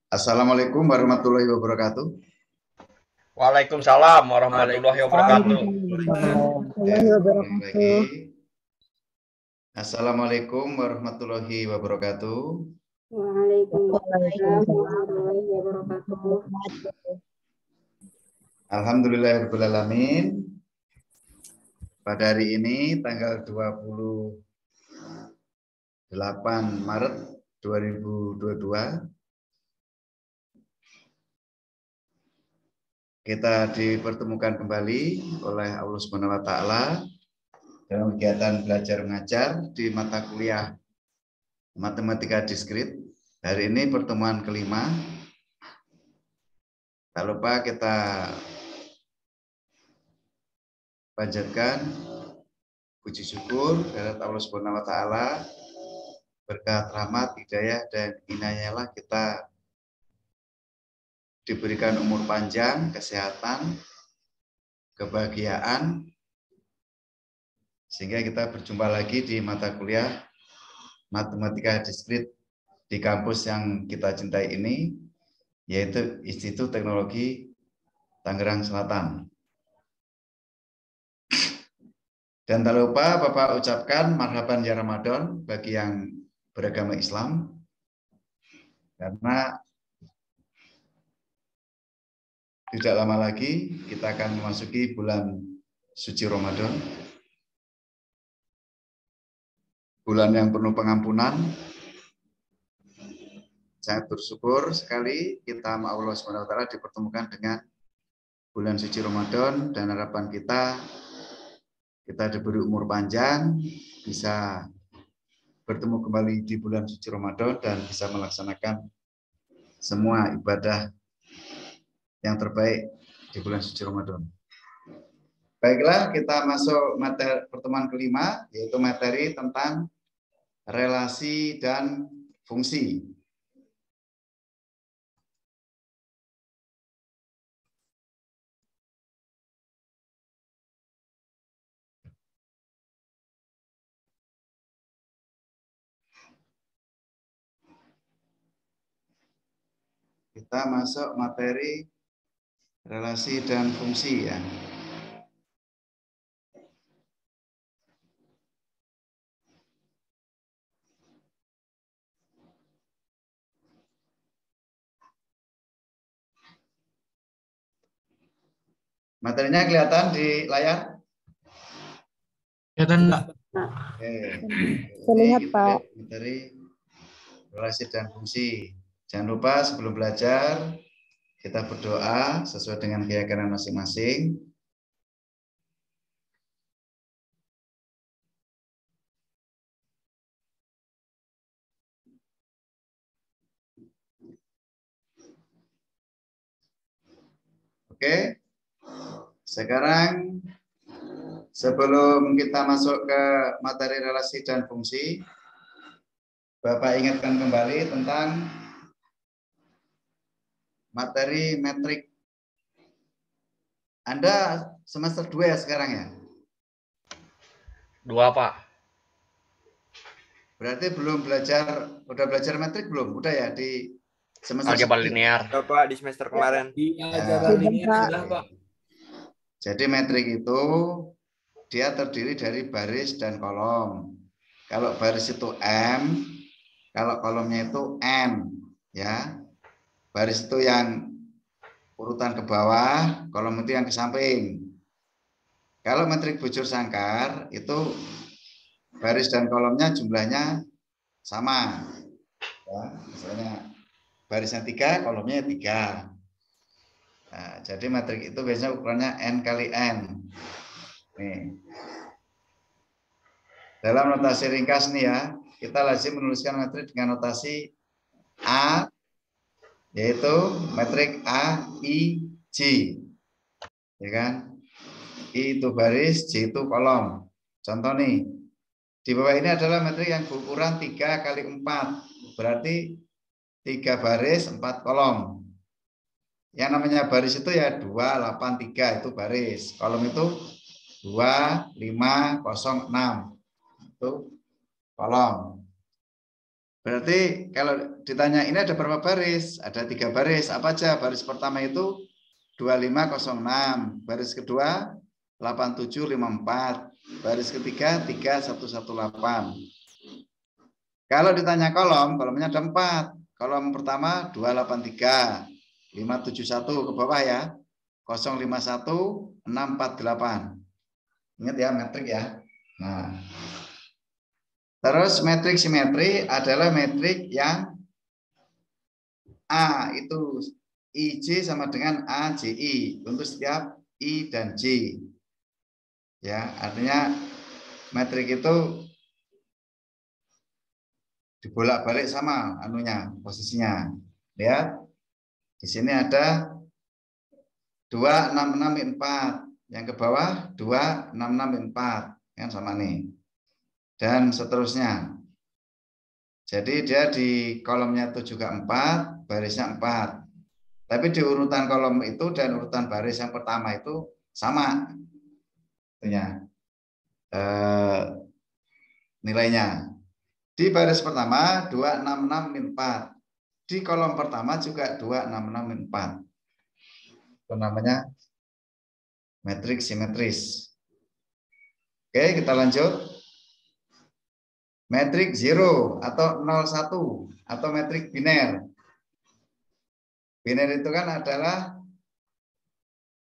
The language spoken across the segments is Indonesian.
Assalamualaikum warahmatullahi wabarakatuh. Waalaikumsalam warahmatullahi wabarakatuh. Warahmatullahi wabarakatuh. Assalamualaikum warahmatullahi wabarakatuh. Waalaikumsalam warahmatullahi wabarakatuh. Alhamdulillahirabbil alamin. Pada hari ini tanggal 28 Maret 2022 kita dipertemukan kembali oleh Allah Subhanahu wa taala dalam kegiatan belajar mengajar di mata kuliah Matematika Diskrit. Hari ini pertemuan kelima. Tak lupa kita panjatkan puji syukur kepada Allah Subhanahu wa taala, berkat rahmat, hidayah dan inayahlah kita diberikan umur panjang, kesehatan, kebahagiaan, sehingga kita berjumpa lagi di mata kuliah Matematika Diskrit di kampus yang kita cintai ini, yaitu Institut Teknologi Tangerang Selatan. Dan tak lupa Bapak ucapkan marhaban ya Ramadan bagi yang beragama Islam, karena tidak lama lagi kita akan memasuki bulan suci Ramadan, bulan yang penuh pengampunan. Sangat bersyukur sekali kita sama Allah SWT dipertemukan dengan bulan suci Ramadan, dan harapan kita diberi umur panjang, bisa bertemu kembali di bulan suci Ramadan dan bisa melaksanakan semua ibadah yang terbaik di bulan suci Ramadan. Baiklah, kita masuk materi pertemuan kelima, yaitu materi tentang relasi dan fungsi. Kita masuk materi relasi dan fungsi ya. Materinya kelihatan di layar? Kelihatan enggak? Oke. Terlihat, Pak. Materi relasi dan fungsi. Jangan lupa sebelum belajar kita berdoa sesuai dengan keyakinan masing-masing. Oke. Sekarang sebelum kita masuk ke materi relasi dan fungsi, Bapak ingatkan kembali tentang materi metrik. Anda semester 2 ya sekarang ya? 2, Pak. Berarti belum belajar, udah belajar metrik belum? Udah ya di semester Algebra linear. Bapak di semester kemarin. Di algebra linear sudah, Pak. Jadi metrik itu dia terdiri dari baris dan kolom. Kalau baris itu M, kalau kolomnya itu N, ya. Baris itu yang urutan ke bawah, kolom itu yang ke samping. Kalau metrik bujur sangkar itu baris dan kolomnya jumlahnya sama. Ya, misalnya barisnya 3, kolomnya 3. Nah, jadi metrik itu biasanya ukurannya N kali N. Nih. Dalam notasi ringkas nih ya, kita lazim menuliskan metrik dengan notasi A, yaitu metrik A, I, J. Ya kan? I itu baris, J itu kolom. Contoh nih, di bawah ini adalah metrik yang berukuran 3 kali 4. Berarti 3 baris, 4 kolom. Yang namanya baris itu ya 2, 8, 3 itu baris. Kolom itu 2, 5, 0, 6. Itu kolom. Berarti kalau ditanya ini ada berapa baris? Ada 3 baris. Apa aja? Baris pertama itu 2506, baris kedua 8754, baris ketiga 3118. Kalau ditanya kolom, kolomnya ada 4. Kolom pertama 283, 571 ke bawah ya. 051 648. Ingat ya metrik ya. Nah, terus metrik simetri adalah metrik yang A itu IJ sama dengan AJI untuk setiap I dan J. Ya, artinya metrik itu dibolak-balik sama anunya, posisinya. Lihat. Di sini ada 2664, yang ke bawah 2664, kan sama nih. Dan seterusnya. Jadi dia di kolomnya itu juga 4, barisnya 4. Tapi di urutan kolom itu dan urutan baris yang pertama itu sama nilainya. Di baris pertama 266-4. Di kolom pertama juga 266-4. Itu namanya metrik simetris. Oke, kita lanjut. Metrik 0 atau 01 atau metrik biner. Biner itu kan adalah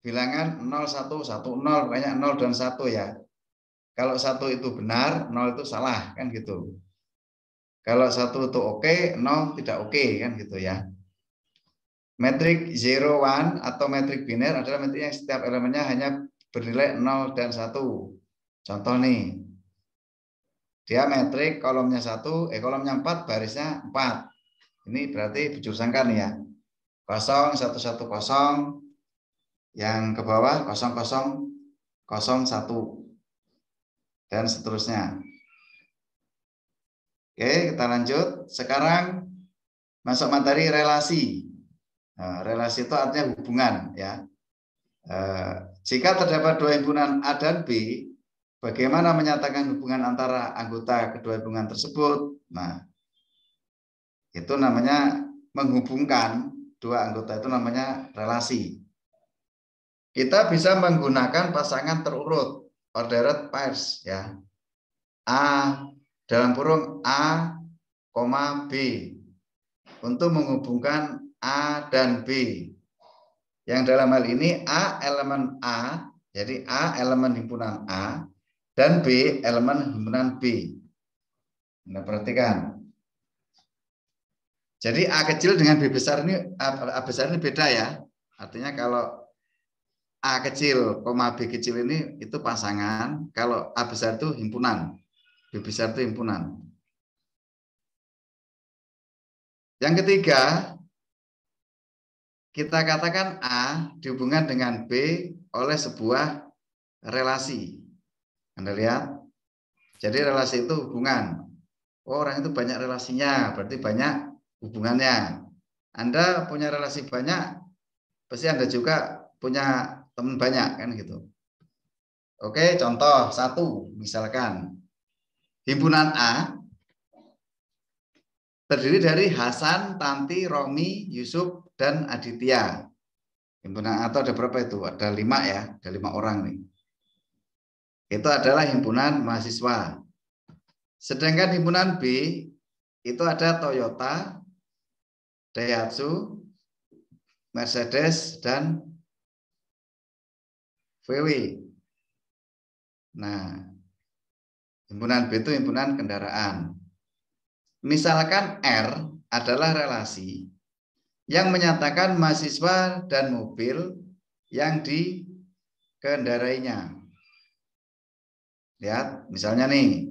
bilangan 0, 1, 1, 0, banyak 0 dan 1 ya. Kalau 1 itu benar, 0 itu salah, kan gitu. Kalau 1 itu oke, 0 tidak oke, kan gitu ya. Metrik 0, 1 atau metrik biner adalah metrik yang setiap elemennya hanya bernilai 0 dan 1. Contoh nih. Dia metrik kolomnya 1, kolomnya 4, barisnya 4. Ini berarti bujur sangka nih ya. 0, 1, 1, 0. Yang ke bawah 0, 0, 0, 1. Dan seterusnya. Oke, kita lanjut. Sekarang masuk materi relasi. Nah, relasi itu artinya hubungan ya. Jika terdapat 2 himpunan A dan B, bagaimana menyatakan hubungan antara anggota kedua himpunan tersebut? Nah, itu namanya menghubungkan 2 anggota, itu namanya relasi. Kita bisa menggunakan pasangan terurut, ordered pairs ya. A dalam kurung A, B untuk menghubungkan A dan B. Yang dalam hal ini A elemen A, jadi A elemen himpunan A, dan B elemen himpunan B. Nah, perhatikan. Jadi A kecil dengan B besar ini, A besar ini beda ya. Artinya kalau A kecil, B kecil ini itu pasangan. Kalau A besar itu himpunan, B besar itu himpunan. Yang ketiga, kita katakan A dihubungkan dengan B oleh sebuah relasi. Anda lihat? Jadi relasi itu hubungan. Oh, orang itu banyak relasinya, berarti banyak hubungannya. Anda punya relasi banyak, pasti Anda juga punya teman banyak, kan gitu. Oke, contoh 1, misalkan himpunan A terdiri dari Hasan, Tanti, Romi, Yusuf, dan Aditya. Himpunan A itu ada berapa itu? Ada 5 ya, ada 5 orang nih. Itu adalah himpunan mahasiswa. Sedangkan himpunan B itu ada Toyota, Daihatsu, Mercedes, dan VW. Nah, himpunan B itu himpunan kendaraan. Misalkan R adalah relasi yang menyatakan mahasiswa dan mobil yang dikendarainya. Lihat, misalnya nih,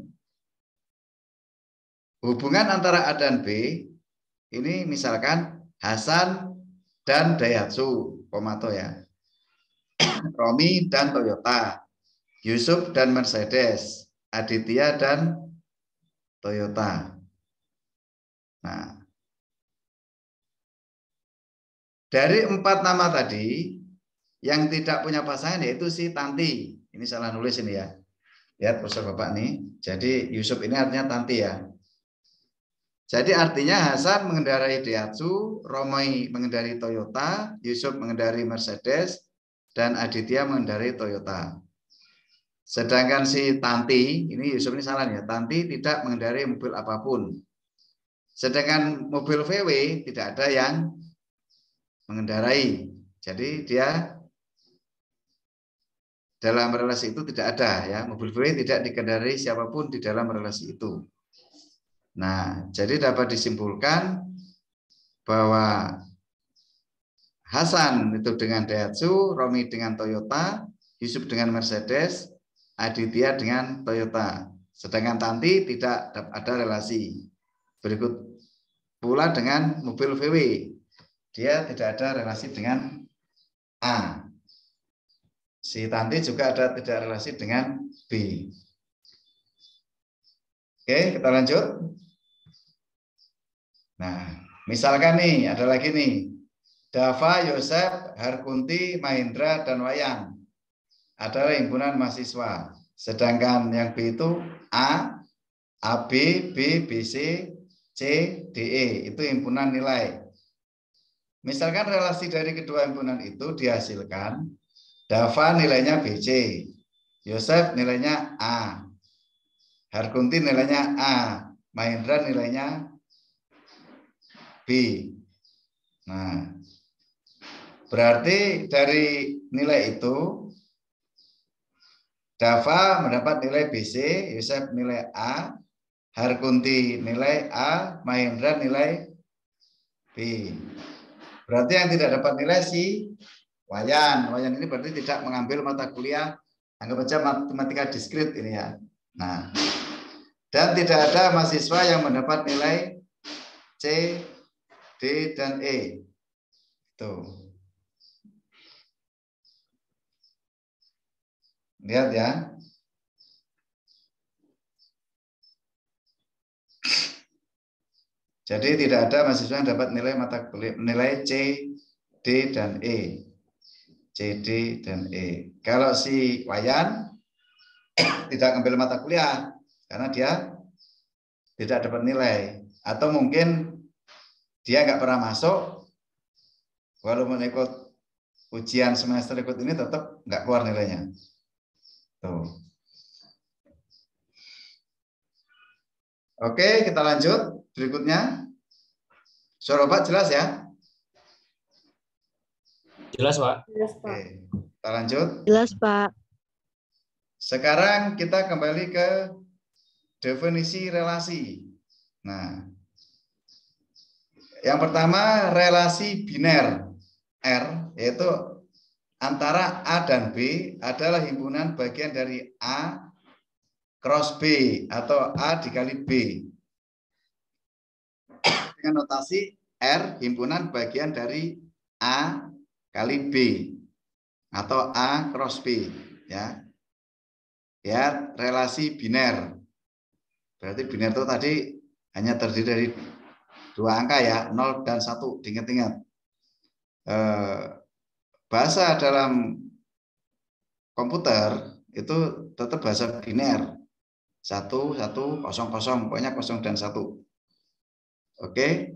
hubungan antara A dan B ini misalkan Hasan dan Daihatsu, Komato ya, Romi dan Toyota, Yusuf dan Mercedes, Aditya dan Toyota. Nah, dari 4 nama tadi, yang tidak punya pasangan yaitu si Tanti. Ini salah nulis ini ya. Lihat profesor Bapak nih. Jadi Yusuf ini artinya Tanti ya. Jadi artinya Hasan mengendarai Daihatsu, Romi mengendarai Toyota, Yusuf mengendarai Mercedes, dan Aditya mengendarai Toyota. Sedangkan si Tanti, ini Yusuf ini salah ya, Tanti tidak mengendarai mobil apapun. Sedangkan mobil VW tidak ada yang mengendarai. Jadi dia dalam relasi itu tidak ada ya, mobil VW tidak dikendarai siapapun di dalam relasi itu. Nah, jadi dapat disimpulkan bahwa Hasan itu dengan Daihatsu, Romi dengan Toyota, Yusuf dengan Mercedes, Aditya dengan Toyota. Sedangkan Tanti tidak ada relasi. Berikut pula dengan mobil VW. Dia tidak ada relasi dengan A. Si Tanti juga ada tidak relasi dengan B. Oke, kita lanjut. Nah, misalkan nih, ada lagi nih. Dava, Yosef, Harkunti, Mahindra, dan Wayan adalah himpunan mahasiswa. Sedangkan yang B itu A, AB, B, BC, C, DE. Itu himpunan nilai. Misalkan relasi dari kedua himpunan itu dihasilkan. Dava nilainya BC. Yosef nilainya A. Harkunti nilainya A. Mahindra nilainya B. Nah, berarti dari nilai itu Dava mendapat nilai BC, Yosef nilai A, Harkunti nilai A, Mahindra nilai B. Berarti yang tidak dapat nilai si Wayan. Wayan ini berarti tidak mengambil mata kuliah, anggap aja matematika diskrit ini ya. Nah, dan tidak ada mahasiswa yang mendapat nilai C, D, dan E. Tuh. Lihat ya. Jadi tidak ada mahasiswa yang dapat nilai mata kuliah nilai C, D, dan E. C, D, dan E. Kalau si Wayan tidak ambil mata kuliah karena dia tidak dapat nilai, atau mungkin dia nggak pernah masuk, walaupun ikut ujian semester ikut ini tetap nggak keluar nilainya. Tuh. Oke, kita lanjut berikutnya. Suara Pak jelas ya? Jelas, Pak. Jelas, Pak. Oke, kita lanjut. Jelas, Pak. Sekarang kita kembali ke definisi relasi. Nah, yang pertama relasi biner R, yaitu antara A dan B adalah himpunan bagian dari A cross B atau A dikali B. Dengan notasi R himpunan bagian dari A kali B atau A cross B ya. Ya, relasi biner. Berarti biner itu tadi hanya terdiri dari dua angka ya, 0 dan 1. Diingat-ingat. Bahasa dalam komputer itu tetap bahasa biner. 1, 1, 0, 0, pokoknya 0 dan 1. Oke.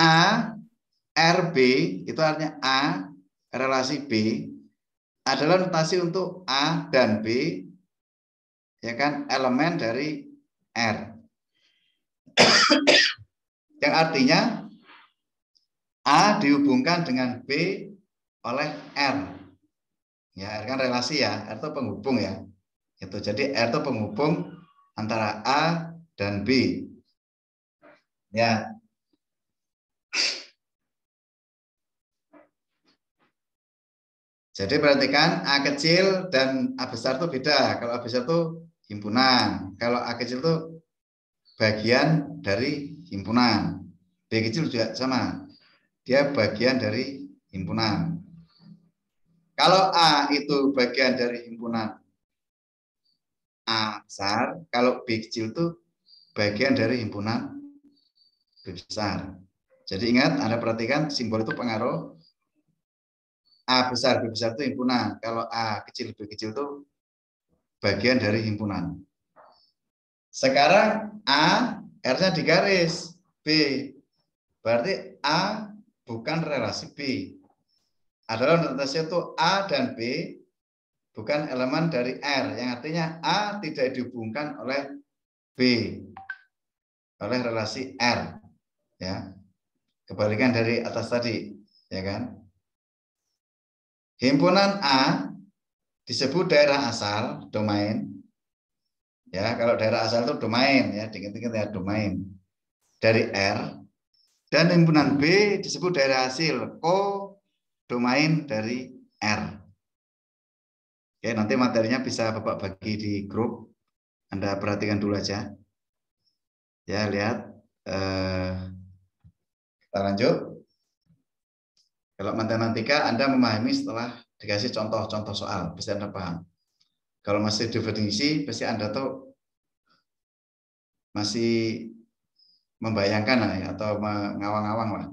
A, RB, itu artinya A, relasi B, adalah notasi untuk A dan B, ya kan, elemen dari R. Yang artinya A dihubungkan dengan B oleh R. Ya, R kan relasi ya, R itu penghubung ya. Itu jadi R itu penghubung antara A dan B. Ya. Jadi perhatikan A kecil dan A besar itu beda. Kalau A besar itu himpunan. Kalau A kecil itu bagian dari himpunan. B kecil juga sama. Dia bagian dari himpunan. Kalau A itu bagian dari himpunan A besar, kalau B kecil itu bagian dari himpunan B besar. Jadi ingat, Anda perhatikan simbol itu pengaruh. A besar, B besar itu himpunan. Kalau A kecil, B kecil itu bagian dari himpunan. Sekarang A, R-nya digaris B. Berarti A bukan relasi B. Adalah notasi itu A dan B bukan elemen dari R, yang artinya A tidak dihubungkan oleh B, oleh relasi R. Ya, kebalikan dari atas tadi, ya kan? Himpunan A disebut daerah asal, domain. Ya, kalau daerah asal itu domain, ya, diingat-ingat ya, domain dari R. Dan himpunan B disebut daerah hasil, domain dari R. Oke, nanti materinya bisa Bapak bagi di grup. Anda perhatikan dulu aja. Ya, lihat. Kita lanjut. Kalau matematika Anda memahami setelah dikasih contoh-contoh soal, pasti Anda paham. Kalau masih definisi, pasti Anda tuh masih membayangkan lah, ya, atau mengawang-awang lah.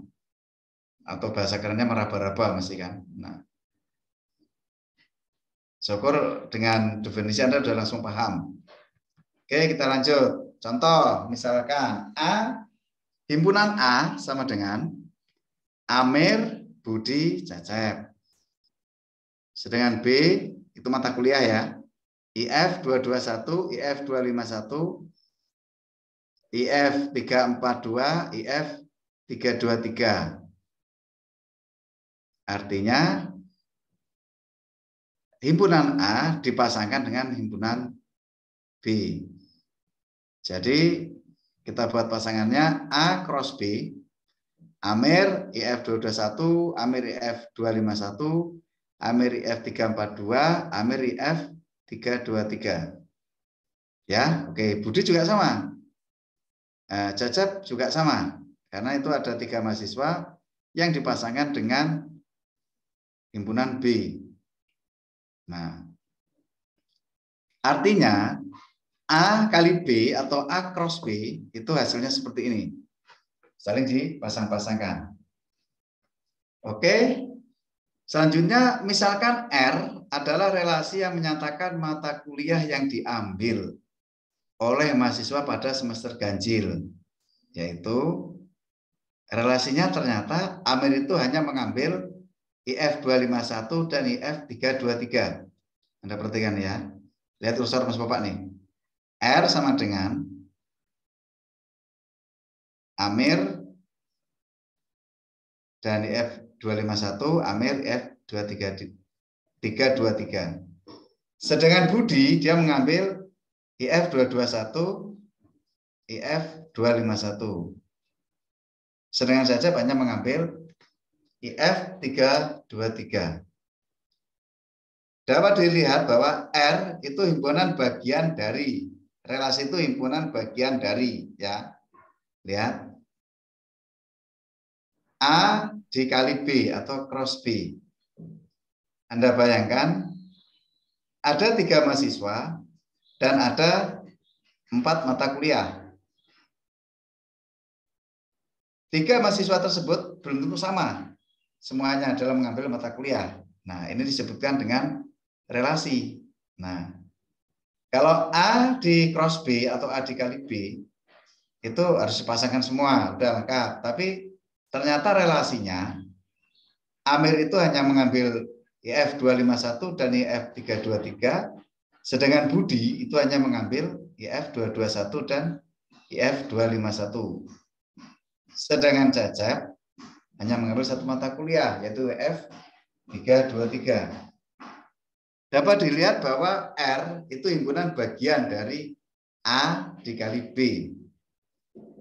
Atau bahasa kerennya meraba-raba masih kan. Nah, syukur dengan definisi Anda sudah langsung paham. Oke, kita lanjut. Contoh, misalkan himpunan A sama dengan Amir, Budi, Cecep. Sedangkan B itu mata kuliah ya. IF 221, IF 251, IF 342, IF 323. Artinya himpunan A dipasangkan dengan himpunan B. Jadi kita buat pasangannya A cross B. Amir IF 221, Amir IF 251, Amir IF 342, Amir IF 323. Ya, oke. Budi juga sama. Cecep juga sama. Karena itu ada 3 mahasiswa yang dipasangkan dengan himpunan B. Nah, artinya A kali B atau A cross B itu hasilnya seperti ini. Saling dipasang-pasangkan. Oke. Selanjutnya, misalkan R adalah relasi yang menyatakan mata kuliah yang diambil oleh mahasiswa pada semester ganjil. Yaitu, relasinya ternyata Amir itu hanya mengambil IF 251 dan IF 323. Anda perhatikan ya. Lihat kursor Mas Bapak nih. R sama dengan Amir dan IF 251, Amir IF 323. Sedangkan Budi dia mengambil IF 221, IF 251. Sedangkan saja hanya mengambil IF 323. Dapat dilihat bahwa R itu himpunan bagian dari, relasi itu himpunan bagian dari, ya. Lihat. A dikali B atau cross B. Anda bayangkan ada 3 mahasiswa dan ada 4 mata kuliah. 3 mahasiswa tersebut belum tentu sama semuanya dalam mengambil mata kuliah. Nah, ini disebutkan dengan relasi. Nah, kalau A di cross B atau A dikali B itu harus dipasangkan semua, udah lengkap. Tapi ternyata relasinya Amir itu hanya mengambil IF 251 dan IF 323, sedangkan Budi itu hanya mengambil IF 221 dan IF 251. Sedangkan Cecep hanya mengambil 1 mata kuliah, yaitu IF 323. Dapat dilihat bahwa R itu himpunan bagian dari A dikali B.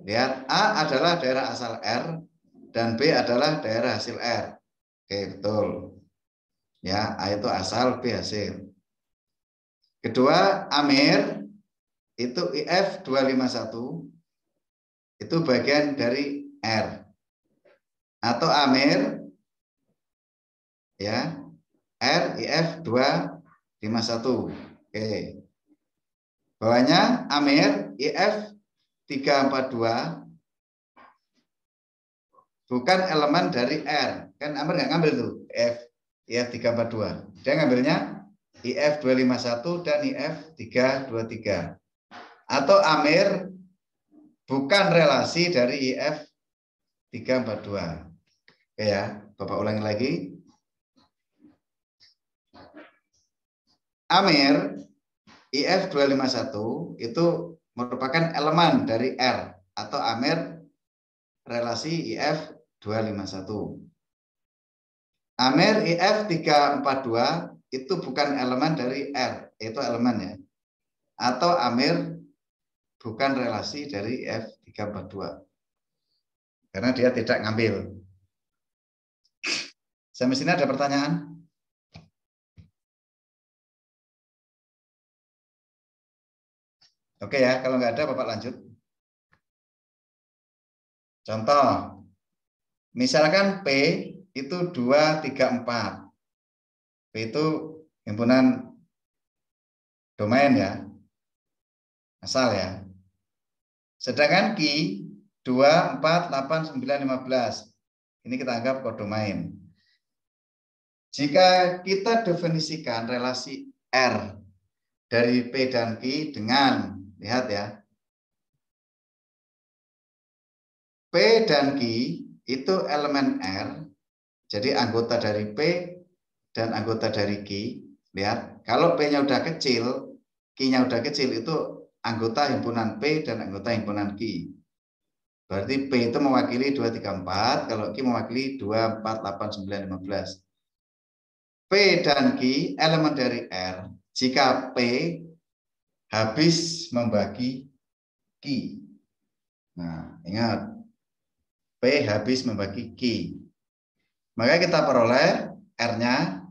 Lihat, A adalah daerah asal R dan B adalah daerah hasil R. Oke, betul. Ya, A itu asal, B hasil. Kedua, Amir itu IF 251 itu bagian dari R. Atau Amir ya, R IF 251. Oke. Bawahnya Amir IF 342 bukan elemen dari R. Kan Amir nggak ngambil tuh IF 342. Dia ngambilnya IF 251 dan IF 323. Atau Amir bukan relasi dari IF 342. Oke ya, Bapak ulangi lagi. Amir IF 251 itu merupakan elemen dari R atau Amir relasi IF 251. Amir IF 342 itu bukan elemen dari R, itu elemen ya. Atau Amir bukan relasi dari IF 342. Karena dia tidak ngambil. Sampai sini ada pertanyaan? Oke ya, kalau nggak ada Bapak lanjut. Contoh, misalkan P itu 2, 3, 4. P itu himpunan domain ya, asal ya. Sedangkan Q 2, 4, 8, 9, 15. Ini kita anggap kodomain. Jika kita definisikan relasi R dari P dan Q dengan, lihat ya, P dan Q itu elemen R, jadi anggota dari P dan anggota dari Q. Lihat, kalau P-nya udah kecil, Q-nya udah kecil, itu anggota himpunan P dan anggota himpunan Q. Berarti P itu mewakili 2, 3, 4, kalau Q mewakili 2, 4, 8, 9, 15. P dan Q elemen dari R jika P habis membagi Q. Nah, ingat, P habis membagi Q. Maka kita peroleh R-nya.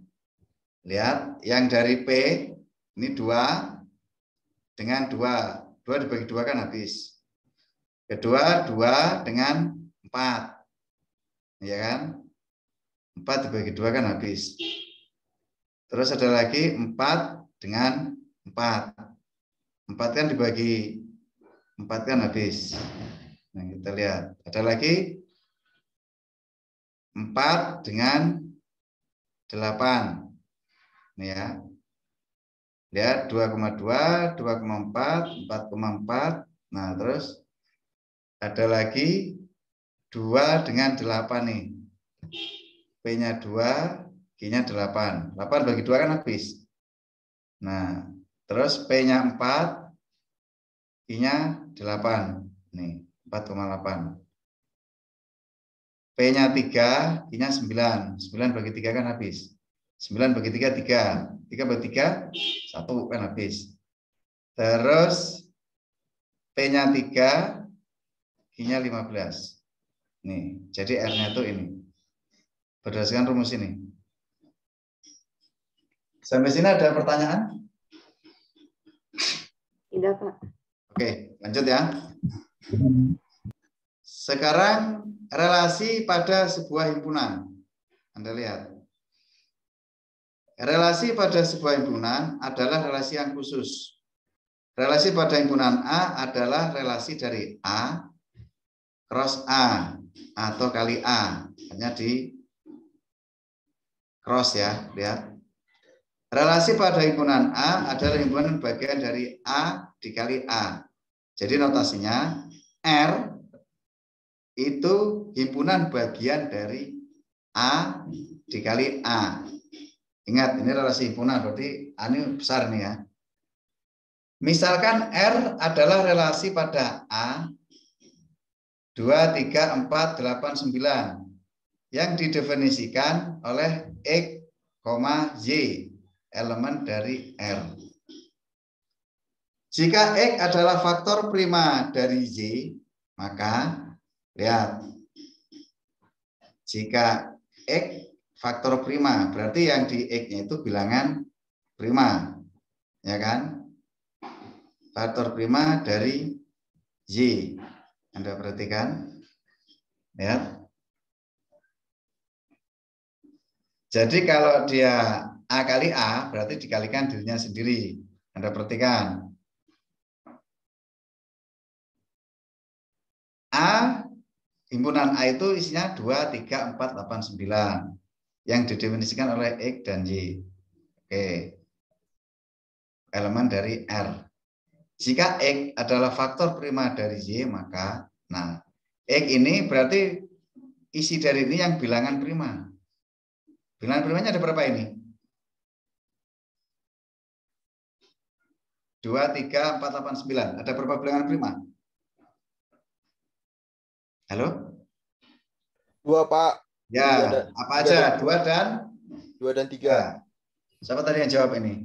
Lihat, yang dari P ini 2 dengan 2. 2 dibagi 2 kan habis. Kedua 2 dengan 4. Ya kan? 4 dibagi 2 kan habis. Terus ada lagi 4 dengan 4. 4 kan dibagi 4 kan habis. Nah, kita lihat. Ada lagi 4 dengan 8. Ini ya. Lihat 2,2, 2,4, 4,4. Nah, terus ada lagi 2 dengan 8 nih. P-nya 2, Q-nya 8. 8 bagi 2 kan habis. Nah, terus P-nya 4, Q-nya 8. Nih, 4,8. P-nya 3, Q-nya 9. 9 bagi 3 kan habis. 9 bagi 3, 3. 3 bagi 3, 1 kan habis. Terus P-nya 3, Q-nya 15. Nih, jadi R-nya itu ini. Berdasarkan rumus ini. Sampai sini ada pertanyaan? Tidak, Pak. Oke, lanjut ya. Sekarang relasi pada sebuah himpunan. Anda lihat. Relasi pada sebuah himpunan adalah relasi yang khusus. Relasi pada himpunan A adalah relasi dari A cross A atau kali A. Hanya di cross ya, lihat. Relasi pada himpunan A adalah himpunan bagian dari A dikali A. Jadi notasinya R itu himpunan bagian dari A dikali A. Ingat, ini relasi himpunan, berarti A ini besar nih ya. Misalkan R adalah relasi pada A 2, 3, 4, 8, 9 yang didefinisikan oleh X, Y elemen dari R. Jika X adalah faktor prima dari Y, maka lihat, jika X faktor prima, berarti yang di X-nya itu bilangan prima, ya kan? Faktor prima dari Y. Anda perhatikan, ya. Jadi kalau dia A kali A, berarti dikalikan dirinya sendiri. Anda perhatikan. A, himpunan A itu isinya 2, 3, 4, 8, 9. Yang didefinisikan oleh X dan Y. Oke. Elemen dari R. Jika X adalah faktor prima dari Y, maka X ini berarti isi dari ini yang bilangan prima. Bilangan primanya ada berapa ini? 2, 3, 4, 8, 9. Ada berapa bilangan prima? Halo? 2, Pak. Ya, apa aja? 2 dan 3. Ya. Siapa tadi yang jawab ini?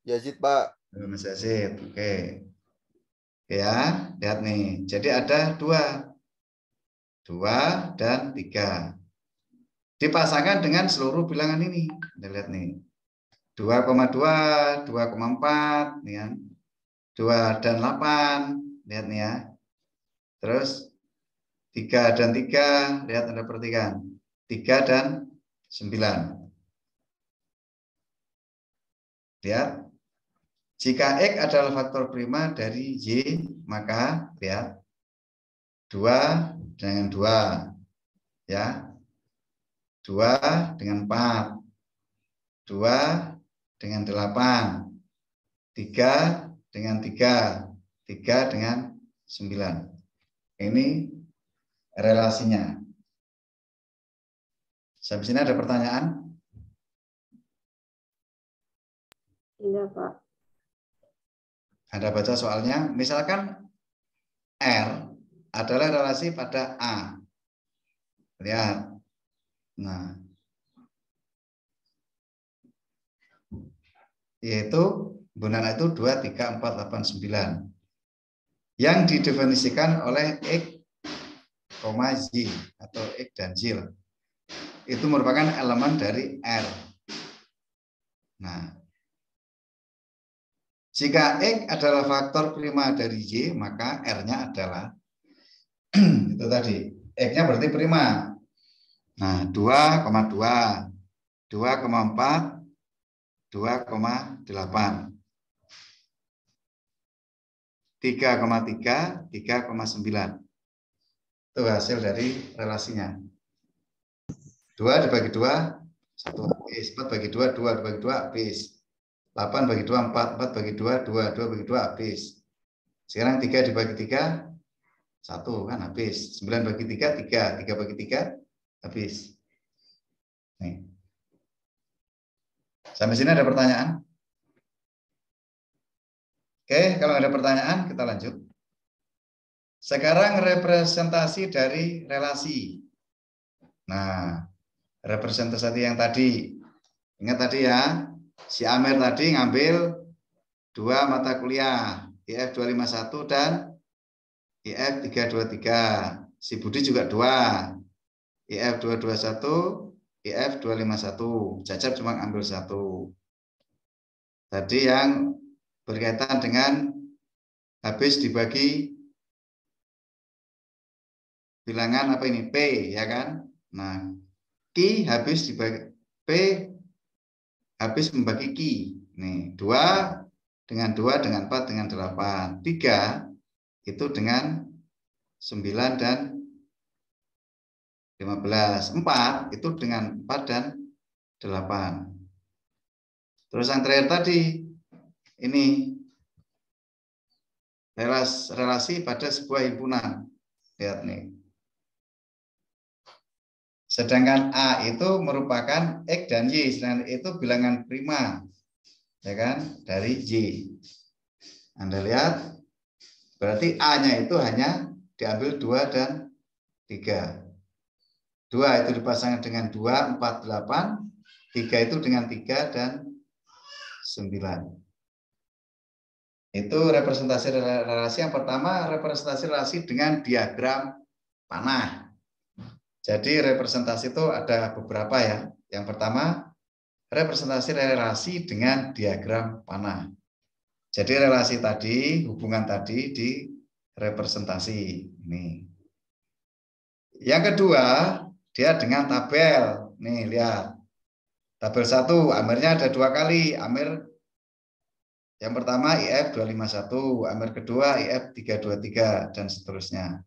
Yazid, Pak. Mas Yazid. Oke. Ya, lihat nih. Jadi ada 2 dan 3. Dipasangkan dengan seluruh bilangan ini. Kita lihat nih. 2,2, 2,4, nih kan. 2 dan 8. Lihat nih ya. Terus 3 dan 3, lihat Anda perhatikan. 3 dan 9. Lihat. Jika X adalah faktor prima dari Y, maka lihat 2 dengan 2. Ya. 2 dengan 4. 2 dengan 8. 3 dengan 3. 3 dengan 9. Ini relasinya. Sampai sini ada pertanyaan? Iya, Pak. Anda baca soalnya. Misalkan R adalah relasi pada A. Lihat. Nah, yaitu bunana itu 2, 3, 4, 8, 9. Yang didefinisikan oleh X, Y atau X dan Y. Itu merupakan elemen dari R. Nah, jika X adalah faktor prima dari Y, maka R-nya adalah itu tadi. X-nya berarti prima. Nah, 2,2, 2,4, 2,8. 3,3, 3,9. Itu hasil dari relasinya. 2 dibagi 2, 1 habis. 4 bagi 2, 2 dibagi 2 habis. 8 bagi 2, 4, 4 bagi 2, 2, 2 bagi 2 habis. Sekarang 3 dibagi 3, 1 kan habis. 9 bagi 3, 3. 3 bagi 3, habis. Nih. Sampai sini ada pertanyaan? Oke, kalau ada pertanyaan kita lanjut. Sekarang representasi dari relasi. Nah, representasi yang tadi. Ingat tadi ya, si Amer tadi ngambil 2 mata kuliah, IF 251 dan IF 323. Si Budi juga 2, IF 221, IF 251. Cacat cuma ambil 1. Tadi yang berkaitan dengan habis dibagi bilangan apa ini? P, ya kan? Nah, Q habis dibagi P habis membagi Q. Nih, 2 dengan 2 dengan 4 dengan 8. 3 itu dengan 9 dan 15. 4 itu dengan 4 dan 8. Terus yang terakhir tadi ini relasi pada sebuah himpunan. Lihat nih. Sedangkan A itu merupakan X dan Y, sedangkan itu bilangan prima, ya kan, dari Y. Anda lihat, berarti A-nya itu hanya diambil 2 dan 3. 2 itu dipasangkan dengan 2, 4, 8. 3 itu dengan 3 dan 9. Itu representasi relasi. Yang pertama, representasi relasi dengan diagram panah. Jadi representasi itu ada beberapa ya. Yang pertama, representasi relasi dengan diagram panah. Jadi relasi tadi, hubungan tadi di representasi ini. Yang kedua, dia dengan tabel. Nih, lihat. Tabel 1, amernya ada 2 kali. Amer yang pertama IF 251, amer kedua IF 323 dan seterusnya.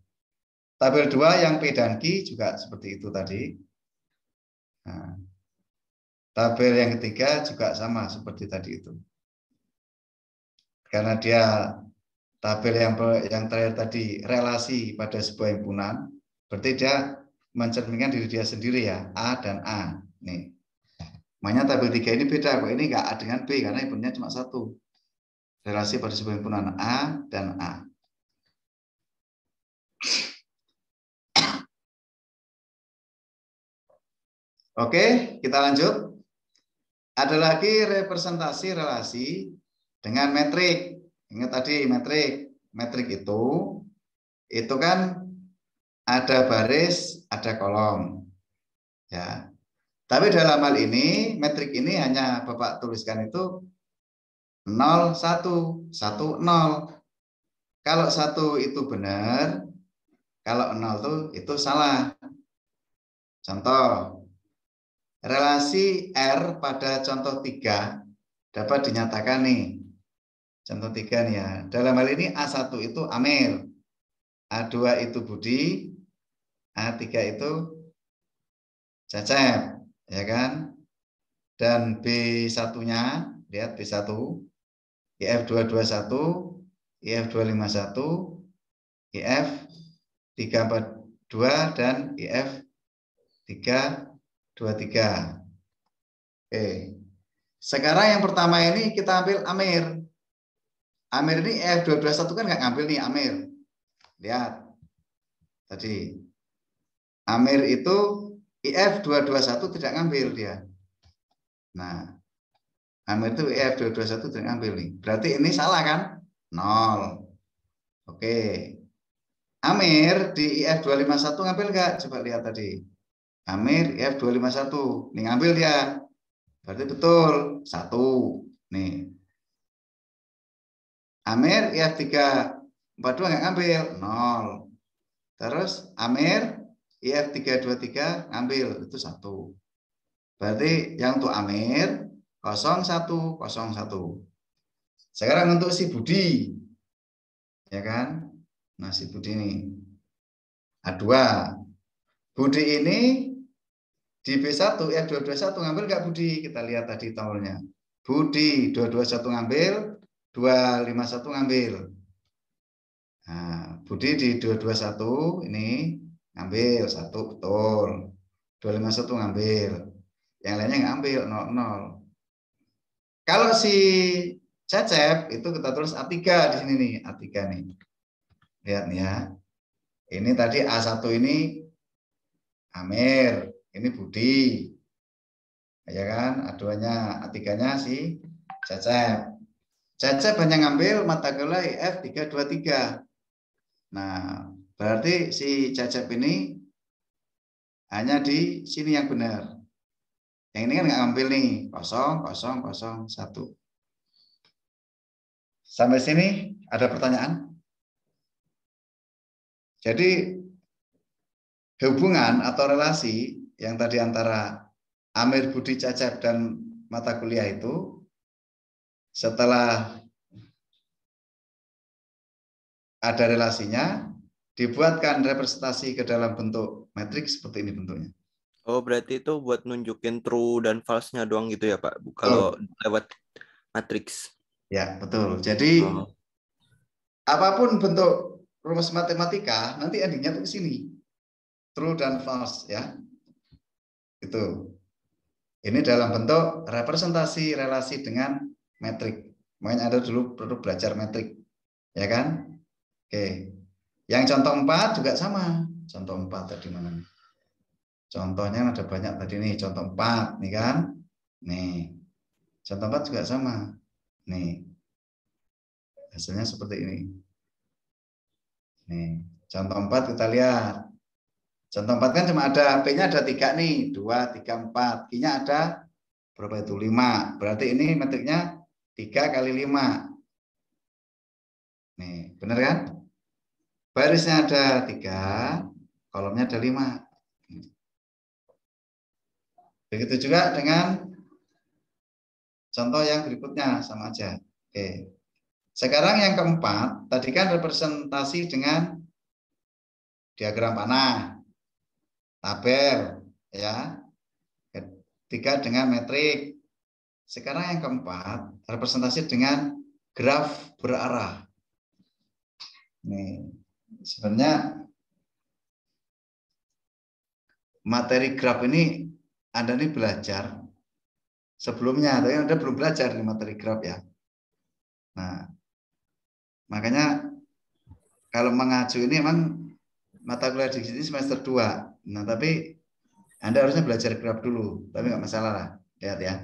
Tabel 2 yang P dan Q juga seperti itu tadi. Nah, tabel yang ketiga juga sama seperti tadi itu. karena dia tabel yang terakhir tadi relasi pada sebuah himpunan, berarti dia mencerminkan diri dia sendiri ya, A dan A. Nih. Makanya tabel 3 ini beda kok. Ini enggak A dengan B karena himpunannya cuma satu. Relasi pada sebuah himpunan A dan A. Oke, kita lanjut. Ada lagi representasi relasi dengan metrik. Ingat tadi metrik. Metrik itu kan ada baris, ada kolom. Ya. Tapi dalam hal ini, metrik ini hanya Bapak tuliskan itu 0, 1, 1, 0. Kalau 1 itu benar, kalau 0 itu salah. Contoh, relasi R pada contoh 3 dapat dinyatakan nih. Contoh 3 nih ya. Dalam hal ini A1 itu Amir, A2 itu Budi, A3 itu Cecep, ya kan? Dan B1-nya, lihat B1, IF221, IF251, IF342 dan IF323. Oke. Sekarang yang pertama ini kita ambil Amir. Amir ini IF221 kan nggak ngambil nih Amir. Lihat. Tadi Amir itu IF221 tidak ngambil dia. Nah, Amir itu IF221 tidak ngambil nih. Berarti ini salah kan? 0. Oke. Amir di IF251 ngambil nggak? Coba lihat tadi. Amir IF251. Nih ngambil dia. Berarti betul. 1. Nih. Amir IF342 nggak ngambil. 0. Terus Amir IF323 ngambil. Itu 1. Berarti yang untuk Amir 01, 01. Sekarang untuk si Budi. Ya kan? Nah, si Budi ini. A2. Budi ini di B1 F221 ngambil nggak Budi? Kita lihat tadi tombolnya. Budi 221 ngambil, 251 ngambil. Nah, Budi di 221 ini ngambil 1 betul. 251 ngambil. Yang lainnya nggak ambil 00. Kalau si Cecep itu kita tulis A3 di sini nih, A3 nih. Lihat nih ya. Ini tadi A1 ini Amir, ini Budi. Ya kan? A2-nya, A3-nya si Cecep. Cecep hanya ngambil mata kuliah F323. Nah, berarti si Cecep ini hanya di sini yang benar. Yang ini kan nggak ngambil nih, 0, 0, 0, 1. Sampai sini ada pertanyaan? Jadi hubungan atau relasi yang tadi antara Amir, Budi, Cecep dan mata kuliah itu setelah ada relasinya dibuatkan representasi ke dalam bentuk metrik seperti ini bentuknya. Oh, berarti itu buat nunjukin true dan false-nya doang gitu ya, Pak? Kalau lewat matriks. Ya, betul. Jadi apapun bentuk rumus matematika nanti endingnya tuh ke sini. True dan false ya. Itu. Ini dalam bentuk representasi relasi dengan metrik. Makanya ada dulu perlu belajar metrik. Ya kan? Oke. Yang contoh 4 juga sama. Contoh 4 tadi mana nih? Contohnya ada banyak tadi nih, contoh 4 nih kan? Nih. Contoh 4 juga sama. Nih. Hasilnya seperti ini. Nih, contoh 4 kita lihat. Contoh 4 kan cuma ada P-nya ada 3 nih, 2, 3, 4. Q-nya ada berapa itu? 5. Berarti ini metriknya 3 kali 5. Nih, benar kan? Barisnya ada 3, kolomnya ada 5. Begitu juga dengan contoh yang berikutnya, sama aja. Oke. Sekarang yang keempat, tadi kan representasi dengan diagram panah, tabel, ya. Ketiga dengan metrik. Sekarang yang keempat, representasi dengan graf berarah. Nih, sebenarnya materi graf ini Anda nih belajar sebelumnya, tapi Anda belum belajar di materi graf ya. Nah, makanya kalau mengacu ini memang mata kuliah di sini semester 2. Nah, tapi Anda harusnya belajar graf dulu, tapi nggak masalah lah. Lihat ya.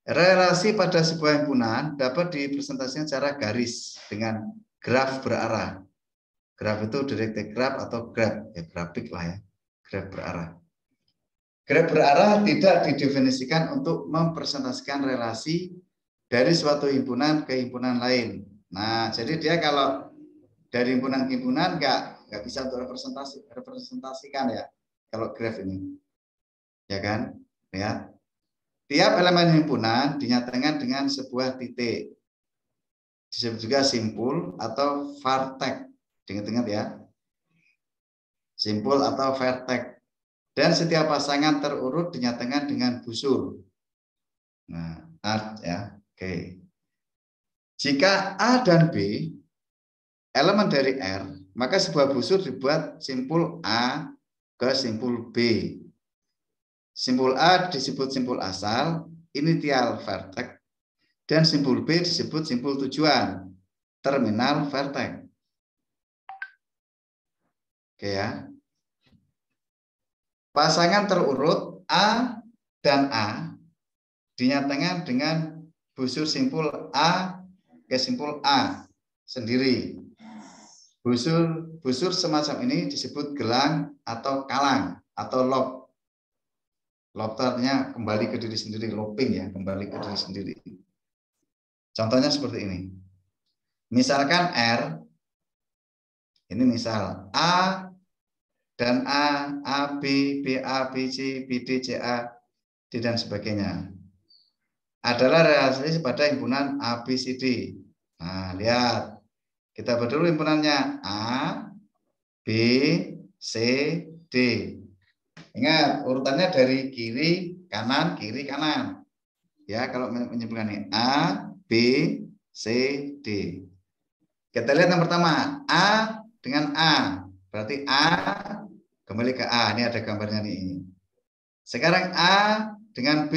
Relasi pada sebuah himpunan dapat dipresentasikan secara garis dengan graf berarah. Graf itu directed graph atau graf, ya grafik lah ya. Graf berarah. Graf berarah tidak didefinisikan untuk mempresentasikan relasi dari suatu himpunan ke himpunan lain. Nah, jadi dia kalau dari himpunan ke himpunan nggak bisa untuk representasikan ya. Kalau graf ini, ya kan? Ya. Tiap elemen himpunan dinyatakan dengan sebuah titik. Disebut juga simpul atau vertex. Ingat-ingat ya. Simpul atau vertex. Dan setiap pasangan terurut dinyatakan dengan busur. Nah, A ya. Oke. Jika A dan B elemen dari R, maka sebuah busur dibuat simpul A ke simpul B. Simpul A disebut simpul asal, initial vertex, dan simpul B disebut simpul tujuan, terminal vertex. Oke ya. Pasangan terurut A dan A dinyatakan dengan busur simpul A ke simpul A sendiri. Busur semacam ini disebut gelang atau kalang atau lob. Lob artinya kembali ke diri sendiri, looping ya, kembali ke diri sendiri. Contohnya seperti ini. Misalkan R, ini misal A dan A, B, BA, BC, BD, CA, D dan sebagainya. Adalah relasi pada himpunan ABCD. Nah, lihat. Kita buat dulu himpunannya A, B, C, D. Ingat, urutannya dari kiri, kanan, kiri, kanan. Ya, kalau menyebutkan ini A, B, C, D. Kita lihat yang pertama, A dengan A. Berarti A kembali ke A. Ini ada gambarnya nih. Sekarang A dengan B.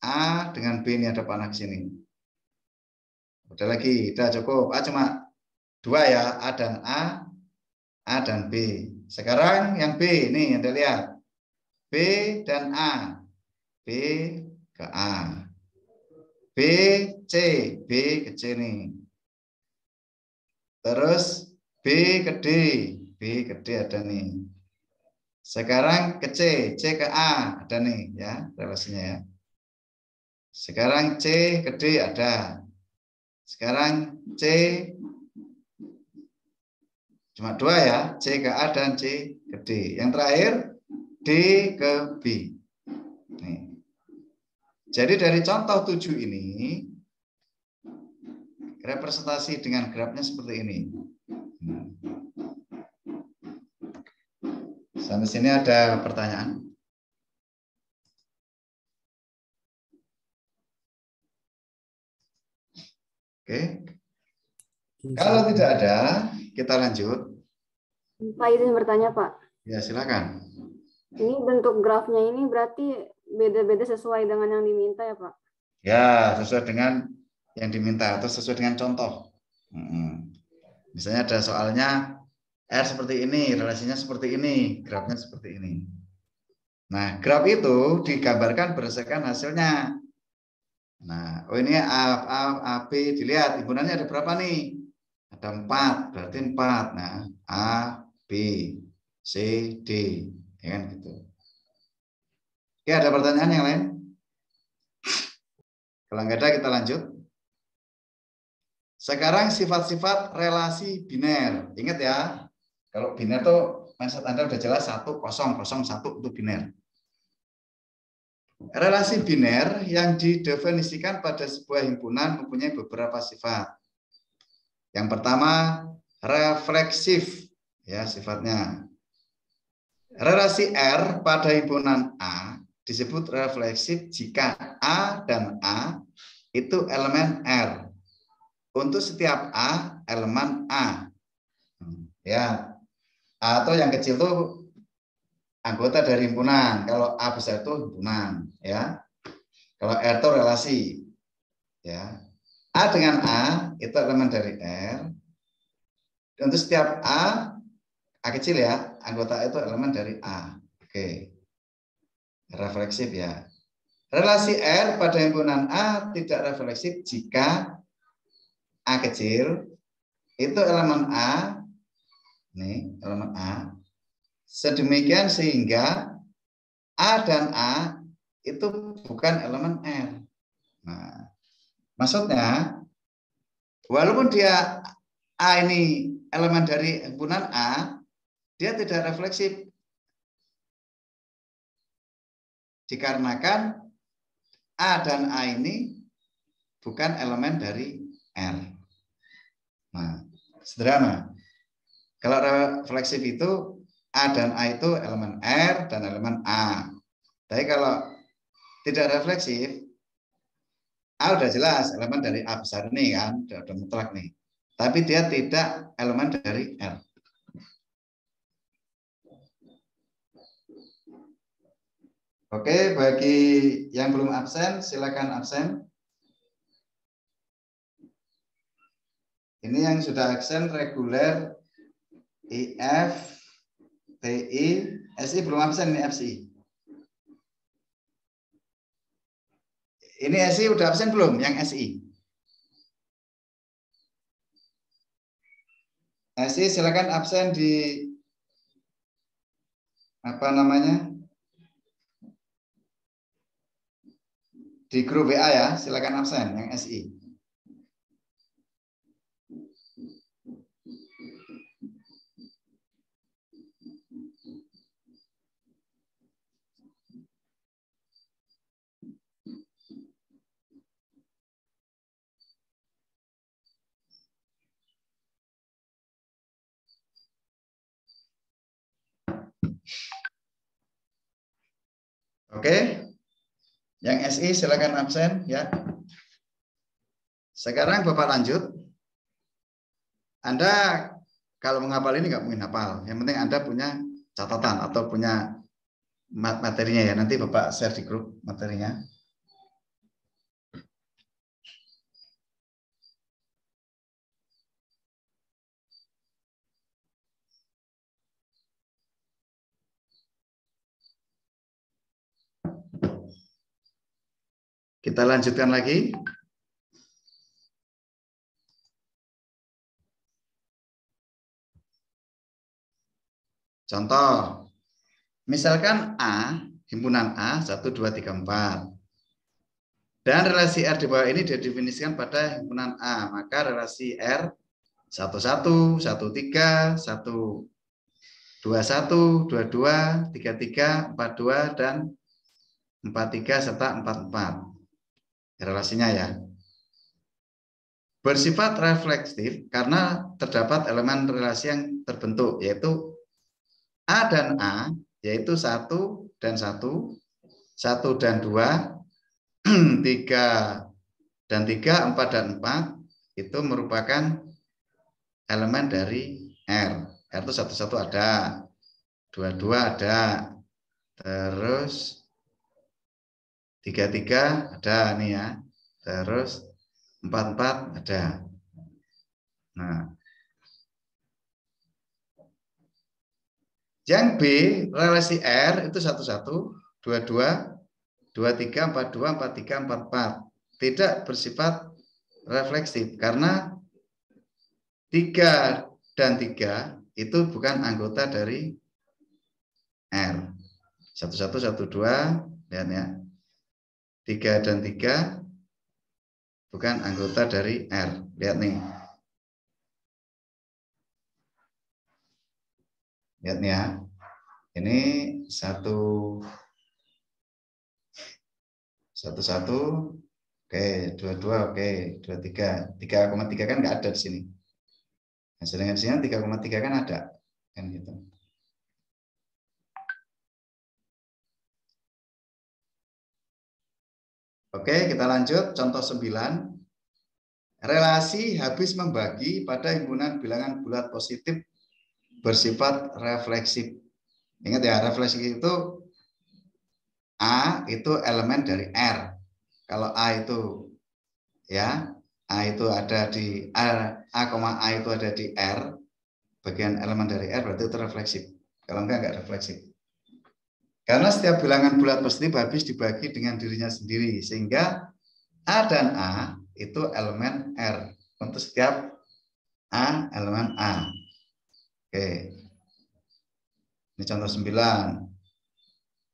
A dengan B, ini ada panah sini. Udah lagi, udah cukup. A cuma 2 ya, A dan A dan B. Sekarang yang B, nih Anda lihat. B dan A. B ke A. B, C. B ke C nih. Terus B ke D. B ke D ada nih. Sekarang ke C. C ke A. Ada nih ya relasinya ya. Sekarang C ke D ada. Sekarang C cuma 2 ya. C ke A dan C ke D. Yang terakhir D ke B. Nih. Jadi dari contoh 7 ini, representasi dengan grafnya seperti ini. Sampai sini ada pertanyaan? Oke. Kalau tidak ada, kita lanjut. Pak, izin bertanya, Pak. Ya, silakan. Ini bentuk grafnya ini berarti beda-beda sesuai dengan yang diminta ya, Pak? Ya, sesuai dengan yang diminta atau sesuai dengan contoh. Misalnya ada soalnya R seperti ini, relasinya seperti ini, grafnya seperti ini. Nah, graf itu digambarkan berdasarkan hasilnya. Nah, oh ini A, B, dilihat himpunannya ada berapa nih? Ada 4, berarti 4. Nah, A, B, C, D, ya kan gitu. Oke, ada pertanyaan yang lain? Kalau nggak ada, kita lanjut. Sekarang sifat-sifat relasi biner. Ingat ya, kalau biner tuh mindset Anda udah jelas 1, 0, 0, 1 itu biner. Relasi biner yang didefinisikan pada sebuah himpunan mempunyai beberapa sifat. Yang pertama, refleksif, ya sifatnya. Relasi R pada himpunan A disebut refleksif jika A dan A itu elemen R. untuk setiap A elemen A. Ya. A atau yang kecil itu anggota dari himpunan. Kalau A besar itu himpunan, ya. Kalau R itu relasi. Ya. A dengan A itu elemen dari R. Untuk setiap A kecil ya, anggota itu elemen dari A. Oke. Refleksif ya. Relasi R pada himpunan A tidak refleksif jika A kecil itu elemen A, nih elemen A, sedemikian sehingga A dan A itu bukan elemen R. Nah, maksudnya walaupun dia A ini elemen dari himpunan A, dia tidak refleksif dikarenakan A dan A ini bukan elemen dari R. Nah, sederhana. Kalau refleksif itu A dan A itu elemen R dan elemen A. Tapi kalau tidak refleksif, A udah jelas elemen dari A besar ini kan, udah mutlak nih. Tapi dia tidak elemen dari R. Oke, bagi yang belum absen, silakan absen. Ini yang sudah absen reguler, IF, TI, SI belum absen ini FCI. Ini SI udah absen belum? Yang SI? SI silakan absen di apa namanya? Di grup WA ya, silakan absen yang SI. Oke. Yang SI silakan absen ya. Sekarang Bapak lanjut. Anda kalau menghafal ini nggak mungkin hafal. Yang penting Anda punya catatan atau punya materinya ya. Nanti Bapak share di grup materinya. Kita lanjutkan lagi. Contoh, misalkan A, himpunan A, 1, 2, 3, 4. Dan relasi R di bawah ini didefinisikan pada himpunan A. Maka relasi R 1, 1, 1, 3, 1, 2, 1, 2, 2, 3, 3, 4, 2, dan 4, 3, serta 4, 4. Relasinya ya. Bersifat refleksif karena terdapat elemen relasi yang terbentuk, yaitu A dan A, yaitu 1 dan 1, 1 dan 2, 3 dan 3, 4 dan 4, itu merupakan elemen dari R. R itu 1, 1 ada, 2, 2 ada, terus 3, 3 ada nih ya, terus 4, 4 ada. Nah, yang B, relasi R itu 1, 1, 2, 2, 2, 3, 4, 2, 4, 3, 4, 4. Tidak bersifat refleksif karena 3 dan 3 itu bukan anggota dari R. 1, 1, 1, 2, lihat ya. 3 dan 3 bukan anggota dari R. Lihat nih. Lihat nih ya. Ini 1, 1, 1, oke, 2, 2, oke, 2, 3. 3,3 kan nggak ada di sini. Nah, sedangkan di sini 3,3 kan ada. Kan gitu. Oke, kita lanjut. Contoh 9. relasi habis membagi pada himpunan bilangan bulat positif bersifat refleksif. Ingat ya, refleksif itu A itu elemen dari R. Kalau A itu ya, A itu ada di A, A itu ada di R, bagian elemen dari R berarti itu refleksif. Kalau enggak refleksif. Karena setiap bilangan bulat positif habis dibagi dengan dirinya sendiri, sehingga A dan A itu elemen R. Untuk setiap A elemen A. Oke. Ini contoh 9.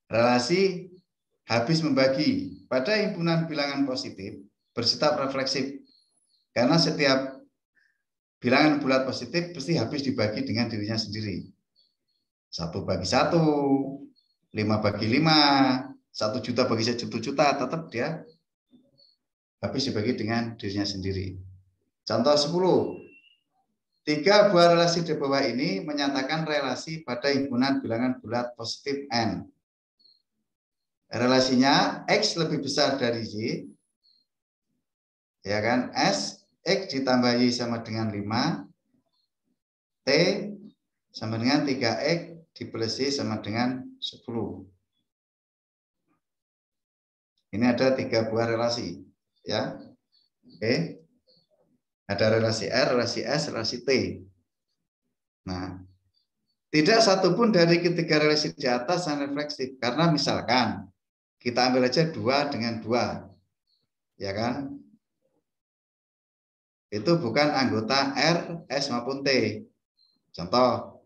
Relasi habis membagi pada himpunan bilangan positif bersifat refleksif. Karena setiap bilangan bulat positif pasti habis dibagi dengan dirinya sendiri. 1 bagi 1, 5 bagi 5, 1 juta bagi 1 juta, tetap dia habis dibagi dengan dirinya sendiri. Contoh 10. 3 buah relasi di bawah ini menyatakan relasi pada himpunan bilangan bulat positif N. Relasinya X lebih besar dari Y, ya kan? S, X ditambah Y sama dengan 5, T sama dengan 3X diplus Y sama dengan 10. Ini ada 3 buah relasi, ya. Oke. Ada relasi R, relasi S, relasi T. Nah, tidak satupun dari ketiga relasi di atas yang refleksif. Karena misalkan, kita ambil aja 2 dengan 2. Ya kan? Itu bukan anggota R, S, maupun T. Contoh,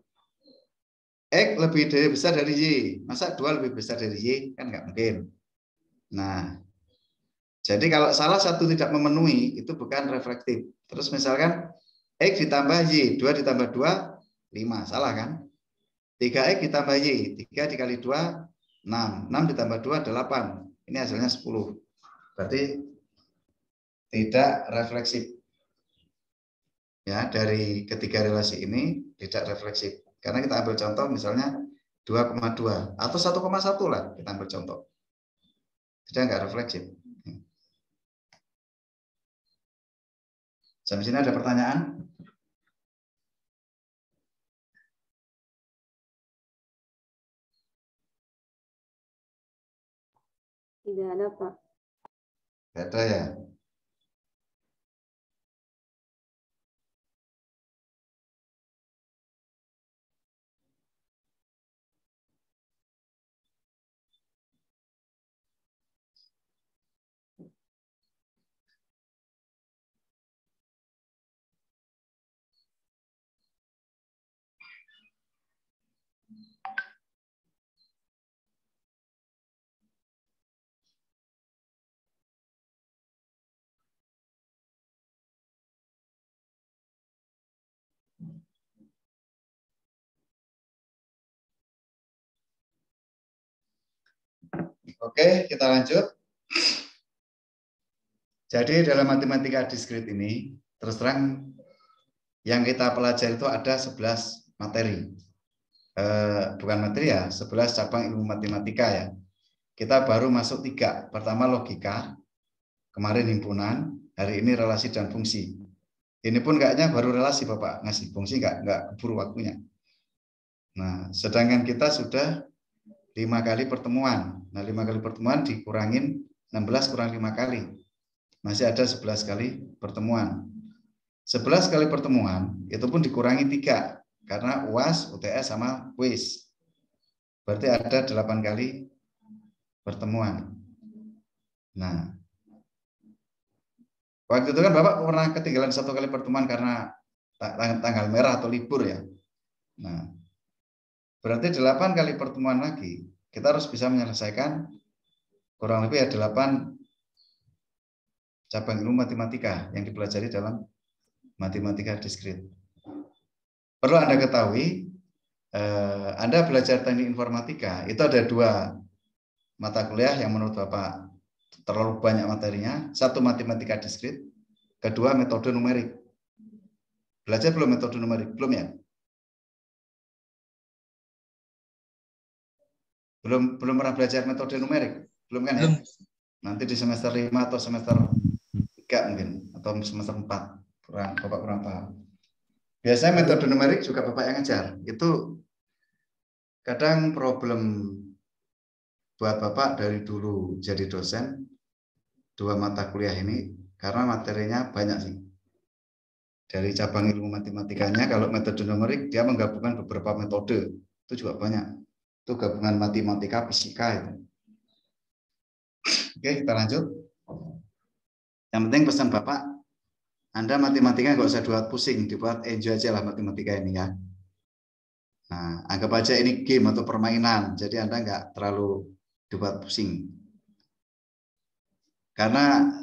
X lebih besar dari Y. Masa 2 lebih besar dari Y? Kan nggak mungkin. Nah, jadi kalau salah satu tidak memenuhi, itu bukan reflektif. Terus misalkan X ditambah Y, 2 ditambah 2, 5. Salah kan? 3X ditambah Y, 3 dikali 2, 6. 6 ditambah 2, 8. Ini hasilnya 10. Berarti tidak refleksif. Ya, dari ketiga relasi ini tidak refleksif. Karena kita ambil contoh misalnya 2,2 atau 1,1 lah, kita ambil contoh. Tidak enggak refleksif. Sampai sini ada pertanyaan? Tidak ada, Pak. Tidak ada ya? Oke, kita lanjut. Jadi dalam matematika diskrit ini, terus terang yang kita pelajari itu ada 11 materi. Bukan materi ya, 11 cabang ilmu matematika ya. Kita baru masuk 3. Pertama logika, kemarin himpunan, hari ini relasi dan fungsi. Ini pun kayaknya baru relasi Bapak, ngasih fungsi nggak keburu waktunya. Nah, sedangkan kita sudah 5 kali pertemuan. Nah, 5 kali pertemuan dikurangin 16 kurang 5 kali. Masih ada 11 kali pertemuan. 11 kali pertemuan, itu pun dikurangi 3. Karena UAS, UTS, sama kuis. Berarti ada 8 kali pertemuan. Nah, waktu itu kan Bapak pernah ketinggalan 1 kali pertemuan karena tanggal merah atau libur ya. Nah, berarti 8 kali pertemuan lagi, kita harus bisa menyelesaikan kurang lebih ya 8 cabang ilmu matematika yang dipelajari dalam matematika diskrit. Perlu Anda ketahui, Anda belajar teknik informatika, itu ada 2 mata kuliah yang menurut Bapak terlalu banyak materinya. 1 matematika diskrit, kedua metode numerik. Belajar belum metode numerik? Belum ya? Belum pernah belajar metode numerik? Belum kan ya? Belum. Nanti di semester 5 atau semester 3 mungkin, atau atau semester 4. Bapak kurang paham. Biasanya metode numerik juga Bapak yang ngajar. Itu kadang problem buat Bapak dari dulu jadi dosen 2 mata kuliah ini karena materinya banyak sih. Dari cabang ilmu matematikanya, kalau metode numerik dia menggabungkan beberapa metode. Itu juga banyak. Itu gabungan matematika, fisika itu. Oke, kita lanjut. Yang penting pesan Bapak, Anda matematika nggak usah dibuat pusing, dibuat enjoy aja lah matematika ini ya. Nah, anggap aja ini game atau permainan, jadi Anda nggak terlalu dibuat pusing. Karena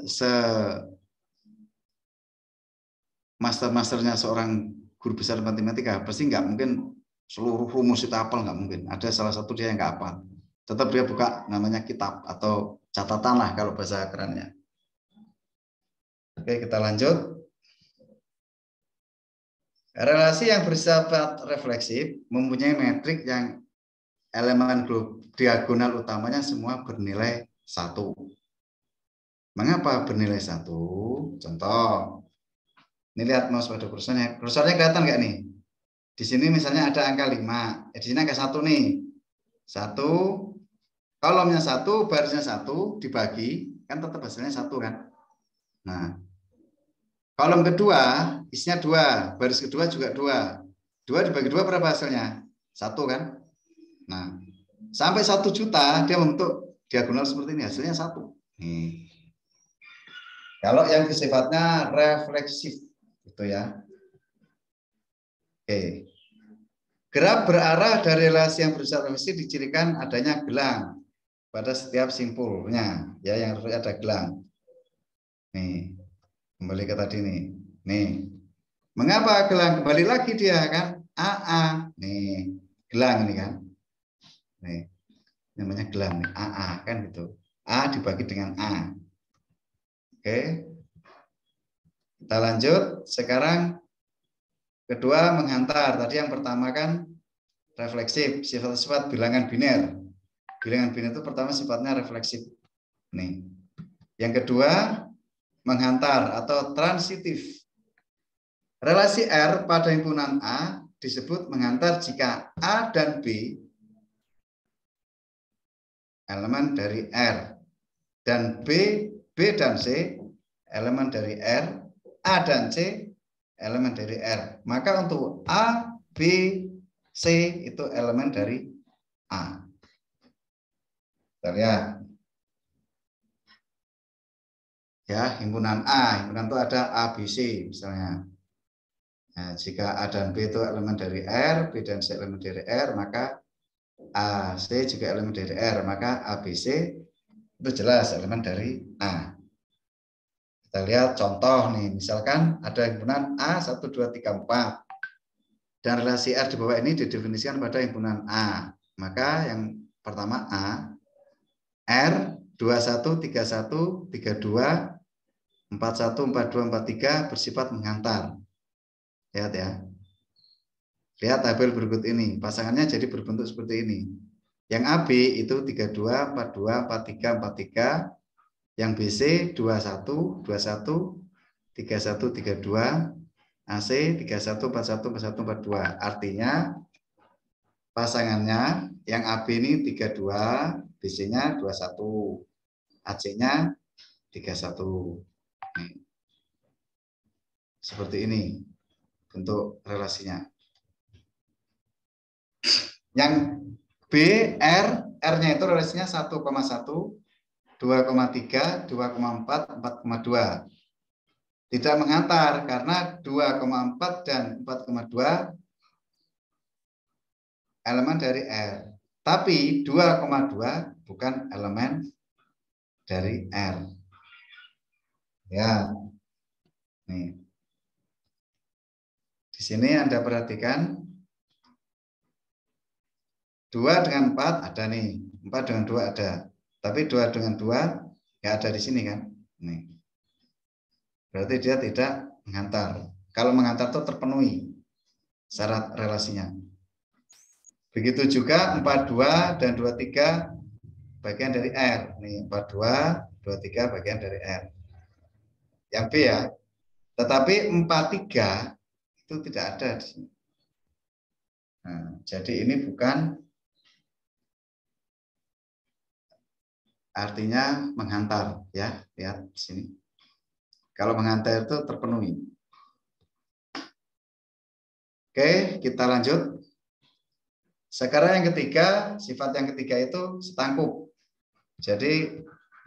masternya seorang guru besar matematika pasti nggak mungkin seluruh rumus itu hafal, nggak mungkin. Ada salah satu dia yang nggak hafal. Tetap dia buka namanya kitab atau catatan lah kalau bahasa kerennya. Oke, kita lanjut. Relasi yang bersifat refleksif mempunyai metrik yang elemen diagonal utamanya semua bernilai 1. Mengapa bernilai 1? Contoh, ini lihat mouse pada kursornya. Kursornya kelihatan nggak nih? Di sini misalnya ada angka 5. Di sini angka 1 nih. 1, kolomnya 1, barisnya 1, dibagi, kan tetap hasilnya 1 kan? Nah, kolom kedua isinya 2, baris kedua juga 2. 2 dibagi 2 berapa hasilnya? 1 kan? Nah, sampai 1 juta dia membentuk diagonal seperti ini, hasilnya 1. Nih. Kalau yang sifatnya refleksif itu ya. Oke. Gerak berarah dari relasi yang bersifat refleksif dicirikan adanya gelang pada setiap simpulnya, ya, yang harus ada gelang. Nih. Kembali ke tadi nih. Nih. Mengapa gelang? Kembali lagi dia kan. AA. Nih. Gelang ini kan. Nih. Namanya gelang nih. AA kan gitu. A dibagi dengan A. Oke. Kita lanjut. Sekarang kedua menghantar. Tadi yang pertama kan refleksif. Sifat-sifat bilangan biner. Bilangan biner itu pertama sifatnya refleksif. Nih. Yang kedua menghantar atau transitif. Relasi R pada himpunan A disebut menghantar jika A dan B elemen dari R dan B dan C elemen dari R, A dan C elemen dari R. Maka untuk A, B, C itu elemen dari A. Kita lihat. Ya, himpunan A, himpunan itu ada A, B, C misalnya. Nah, jika A dan B itu elemen dari R, B dan C elemen dari R, maka A, C juga elemen dari R, maka A, B, C itu jelas elemen dari A. Kita lihat contoh nih, misalkan ada himpunan A 1, 2, 3, 4 dan relasi R di bawah ini didefinisikan pada himpunan A. Maka yang pertama A, R 21, 31, 32, 41, 42, 43 bersifat menghantar. Lihat ya. Lihat tabel berikut ini. Pasangannya jadi berbentuk seperti ini. Yang AB itu 32, 42, 43, 43. Yang BC 21, 21, 31, 32. AC 31, 41, 41, 42. Artinya pasangannya yang AB ini 32, BC-nya 21, AC-nya 31. Nih. Seperti ini bentuk relasinya. Yang B, R-nya itu relasinya 1,1, 2,3, 2,4, 4,2. Tidak menghantar karena 2,4 dan 4,2 elemen dari R. Tapi 2,2 bukan elemen dari R. Ya. Nih. Di sini Anda perhatikan 2 dengan 4 ada nih, 4 dengan 2 ada. Tapi 2 dengan 2 nggak ada di sini kan? Nih. Berarti dia tidak menghantar. Kalau menghantar itu terpenuhi syarat relasinya. Begitu juga 42 dan 23 bagian dari R. Nih, 42, 23 bagian dari R. Yang B ya. Tetapi 43 itu tidak ada di sini. Nah, jadi ini bukan artinya menghantar, ya. Lihat di sini. Kalau menghantar itu terpenuhi. Oke, kita lanjut. Sekarang yang ketiga, sifat yang ketiga itu setangkup. Jadi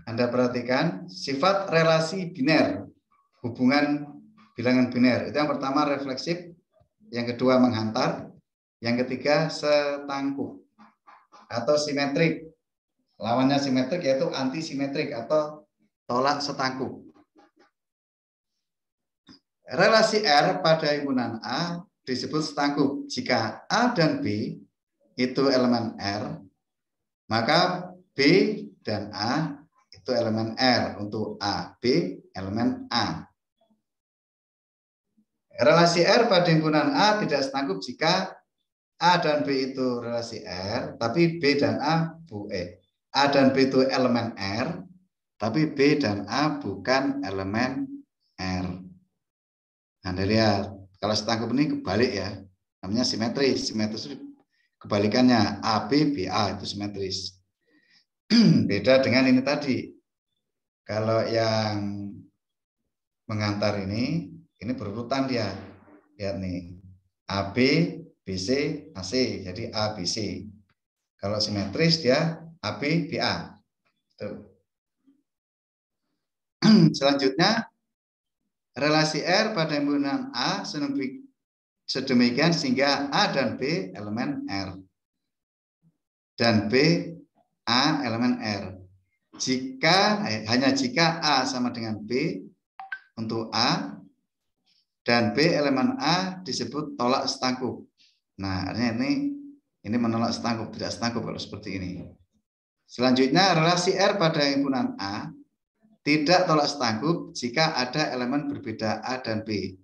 Anda perhatikan sifat relasi biner, hubungan bilangan biner. Itu yang pertama refleksif, yang kedua menghantar, yang ketiga setangkup atau simetrik. Lawannya simetrik yaitu antisimetrik atau tolak setangkup. Relasi R pada himpunan A disebut setangkup. Jika A dan B itu elemen R, maka B dan A itu elemen R. Untuk A, B elemen A. Relasi R pada himpunan A tidak setangkup jika A dan B itu relasi R, tapi B dan A A dan B itu elemen R, tapi B dan A bukan elemen R. Anda lihat, kalau setangkup ini kebalik ya, namanya simetris. Simetris itu kebalikannya, AB, BA itu simetris. Beda dengan ini tadi. Kalau yang mengantar ini berurutan dia. Lihat nih, AB, BC, AC. Jadi A, BC. Kalau simetris dia AB, BA. Tuh. Selanjutnya, relasi R pada himpunan A sedemikian sehingga A dan B elemen R. Dan B, A elemen R. Hanya jika A sama dengan B untuk A dan B elemen A disebut tolak setangkup. Nah, artinya ini menolak setangkup, tidak setangkup kalau seperti ini. Selanjutnya, relasi R pada himpunan A tidak tolak setangkup jika ada elemen berbeda A dan B.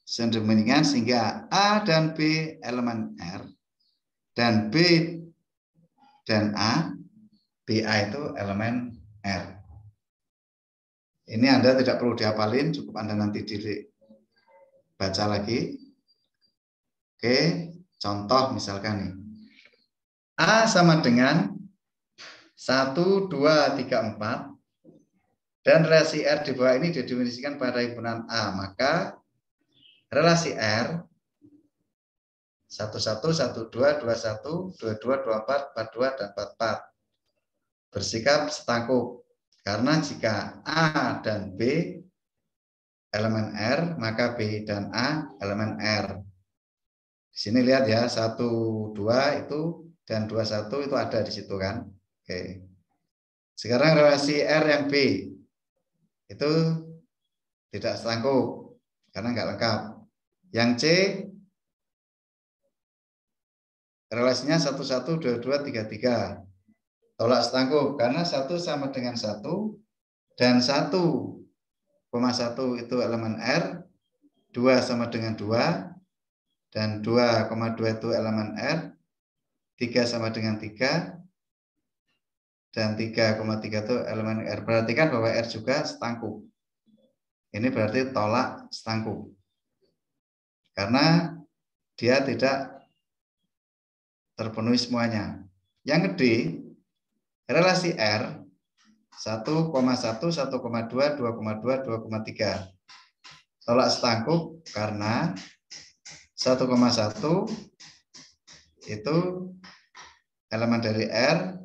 Sedemikian sehingga A dan B elemen R dan B dan A, BA itu elemen R. Ini Anda tidak perlu dihafalin, cukup Anda nanti baca lagi. Oke, contoh misalkan nih. A sama dengan 1, 2, 3, 4. Dan relasi R di bawah ini didefinisikan pada himpunan A. Maka relasi R 11, 12, 21, 22, 24, 42, dan 44 bersikap setangkup. Karena jika A dan B elemen R, maka B dan A elemen R. Di sini lihat ya, 1, 2 itu dan 21 itu ada di situ kan. Oke. Sekarang relasi R yang B itu tidak setangkup karena nggak lengkap. Yang C relasinya 11, 22, 33 tolak setangkup karena 1 sama dengan 1 dan 1,1 itu elemen R, 2 sama dengan 2 dan 2,2 itu elemen R, 3 sama dengan 3 dan 3,3 itu elemen R. Perhatikan bahwa R juga setangkup. Ini berarti tolak setangkup. Karena dia tidak terpenuhi semuanya. Yang D, relasi R 1,1, 1,2, 2,2, 2,3. Tolak setangkup karena 1,1 itu elemen dari R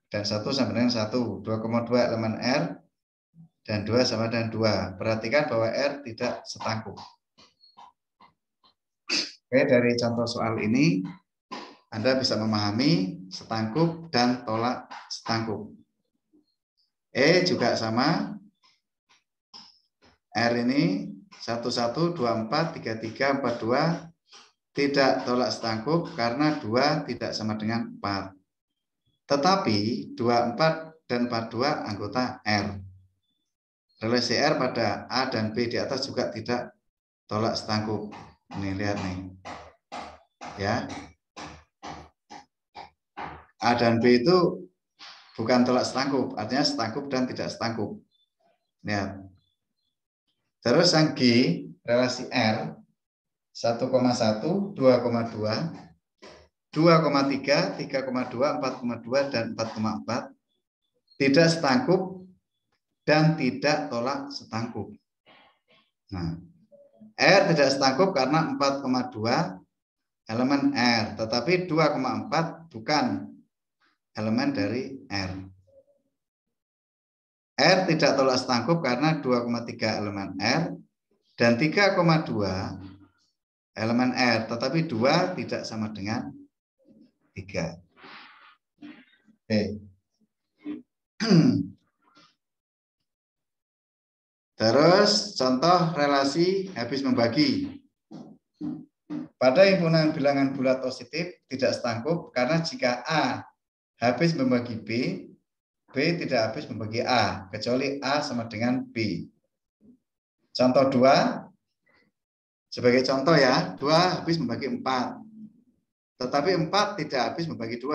dan 1 sama dengan 1, 2,2 elemen R dan 2 sama dengan 2. Perhatikan bahwa R tidak setangkup. Oke, dari contoh soal ini Anda bisa memahami setangkup dan tolak setangkup. E juga sama. R ini 11, 24, 33, 42 tidak tolak setangkup karena 2 tidak sama dengan 4. Tetapi 24 dan 42 anggota R. Relasi R pada A dan B di atas juga tidak tolak setangkup. Nih, lihat nih. Ya. A dan B itu bukan tolak setangkup, artinya setangkup dan tidak setangkup. Lihat. Terus yang G, relasi R, 1,1, 2,2, 2,3, 3,2, 4,2, dan 4,4 tidak setangkup dan tidak tolak setangkup. Nah, R tidak setangkup karena 4,2 elemen R, tetapi 2,4 bukan elemen dari R. R tidak tolak setangkup karena 2,3 elemen R dan 3,2 elemen R, tetapi 2 tidak sama dengan 3. Oke. Terus contoh relasi habis membagi. Pada himpunan bilangan bulat positif tidak setangkup karena jika A habis membagi B, B tidak habis membagi A, kecuali A sama dengan B. Contoh 2, sebagai contoh ya, 2 habis membagi 4. Tetapi 4 tidak habis membagi 2.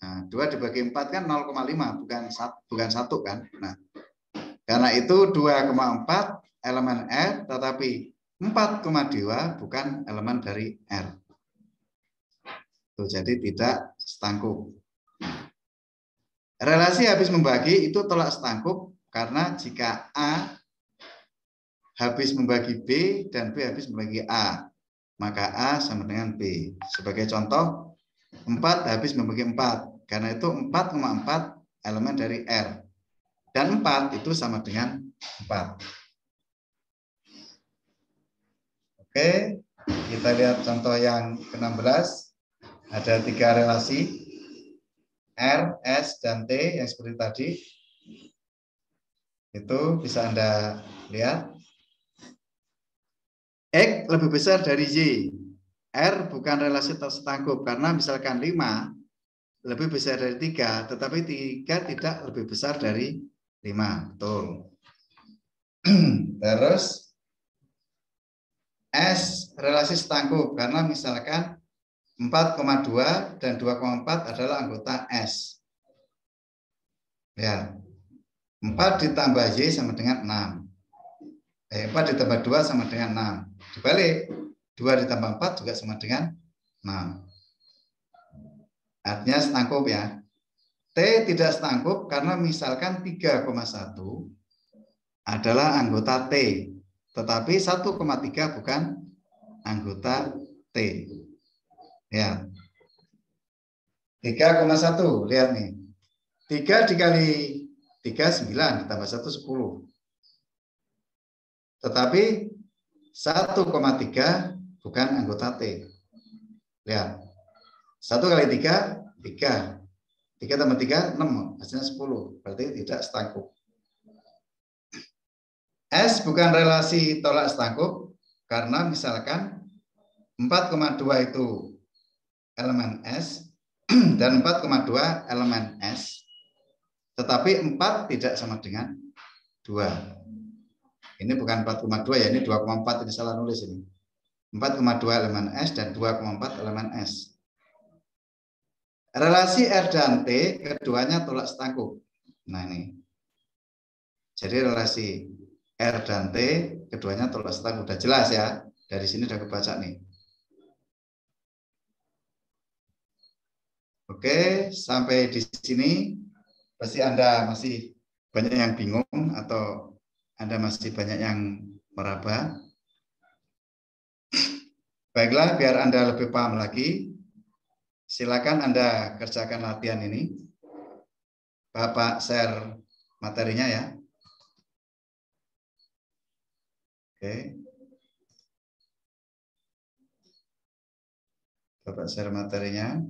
Nah, 2 dibagi 4 kan 0,5, bukan 1 kan. Nah, karena itu 2,4 elemen R, tetapi 4,2 bukan elemen dari R. Tuh, jadi tidak setangkup. Relasi habis membagi itu tolak setangkup karena jika A habis membagi B dan B habis membagi A, maka A sama dengan B. Sebagai contoh, 4 habis membagi 4, karena itu 4,4 elemen dari R. Dan 4 itu sama dengan 4. Oke, kita lihat contoh yang ke-16. Ada 3 relasi, R, S, dan T yang seperti tadi. Itu bisa Anda lihat. X lebih besar dari Y. R bukan relasi setangkup karena misalkan 5 lebih besar dari 3, tetapi 3 tidak lebih besar dari 5. Betul. Terus S relasi setangkup karena misalkan 4,2 dan 2,4 adalah anggota S. Ya. 4 ditambah Y sama dengan 6. 4 ditambah 2 sama dengan 6. Dibalik, 2 ditambah 4 juga sama dengan 6. Artinya setangkup ya. T tidak setangkup karena misalkan 3,1 adalah anggota T. Tetapi 1,3 bukan anggota T. Ya. 3,1, lihat nih. 3 dikali 3, 9, ditambah 1, 10. Tetapi 1,3 bukan anggota T. Lihat. 1 kali 3, 3. 3 tambah 3, 6. Hasilnya 10. Berarti tidak setangkup. S bukan relasi tolak setangkup karena misalkan 4,2 itu elemen S dan 4,2 elemen S. Tetapi 4 tidak sama dengan 2. Ini bukan 4,2 ya, ini 2,4, ini salah nulis ini. 4,2 elemen S dan 2,4 elemen S. Relasi R dan T keduanya tolak setangkup. Nah ini. Jadi relasi R dan T keduanya tolak setangkup. Udah jelas ya. Dari sini udah kebaca nih. Oke, sampai di sini pasti Anda masih banyak yang bingung atau Anda masih banyak yang meraba. Baiklah, biar Anda lebih paham lagi, silakan Anda kerjakan latihan ini. Bapak share materinya ya. Oke. Bapak share materinya.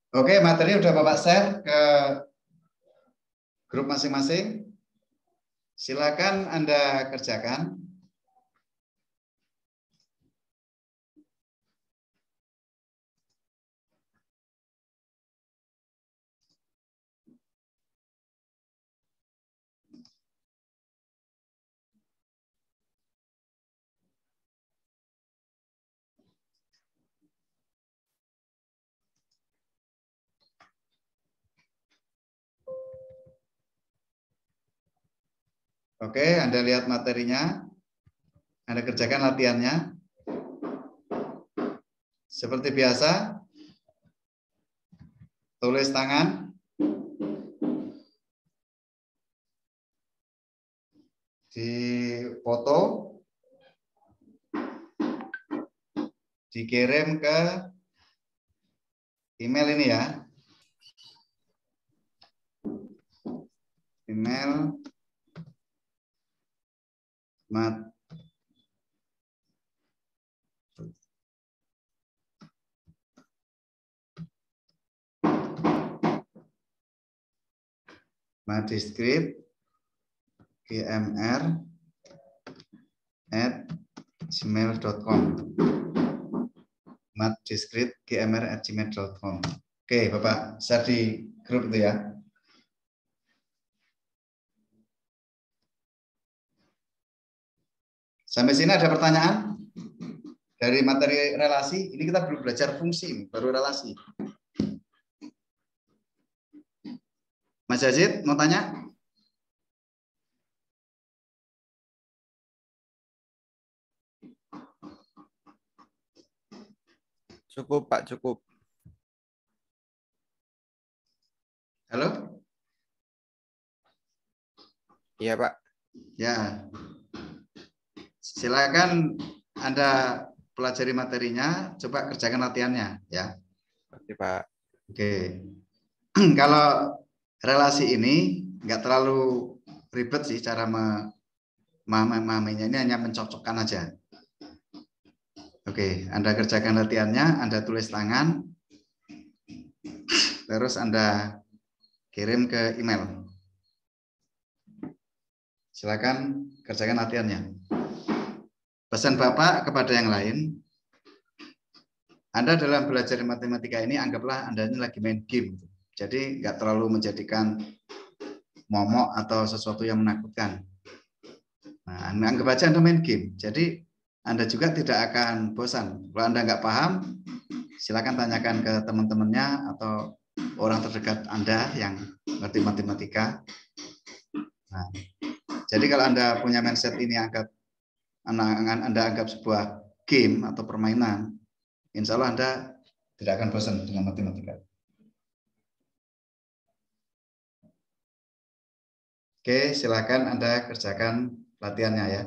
Oke, materi udah Bapak share ke grup masing-masing. Silakan Anda kerjakan. Oke, Anda lihat materinya. Anda kerjakan latihannya. Seperti biasa, tulis tangan. Di foto. Dikirim ke email ini ya. Email Madiskrip gmr@gmail.com. Madiskrip@gmail.com. Oke, Bapak share di grup itu ya. Sampai sini ada pertanyaan? Dari materi relasi, ini kita belum belajar fungsi, baru relasi. Mas Yazid, mau tanya? Cukup, Pak, cukup. Halo? Iya, Pak. Ya. Silakan Anda pelajari materinya, coba kerjakan latihannya ya. Oke, Pak. Oke. Kalau relasi ini nggak terlalu ribet sih cara memahaminya, ini hanya mencocokkan aja. Oke, Anda kerjakan latihannya, Anda tulis tangan, terus Anda kirim ke email. Silakan kerjakan latihannya. Pesan Bapak kepada yang lain, Anda dalam belajar matematika ini anggaplah Anda ini lagi main game. Jadi nggak terlalu menjadikan momok atau sesuatu yang menakutkan. Nah, anggap aja Anda main game. Jadi Anda juga tidak akan bosan. Kalau Anda nggak paham, silakan tanyakan ke teman-temannya atau orang terdekat Anda yang ngerti matematika. Nah, jadi kalau Anda punya mindset ini Anda anggap sebuah game atau permainan, insya Allah Anda tidak akan bosan dengan matematika. Oke, silakan Anda kerjakan latihannya ya.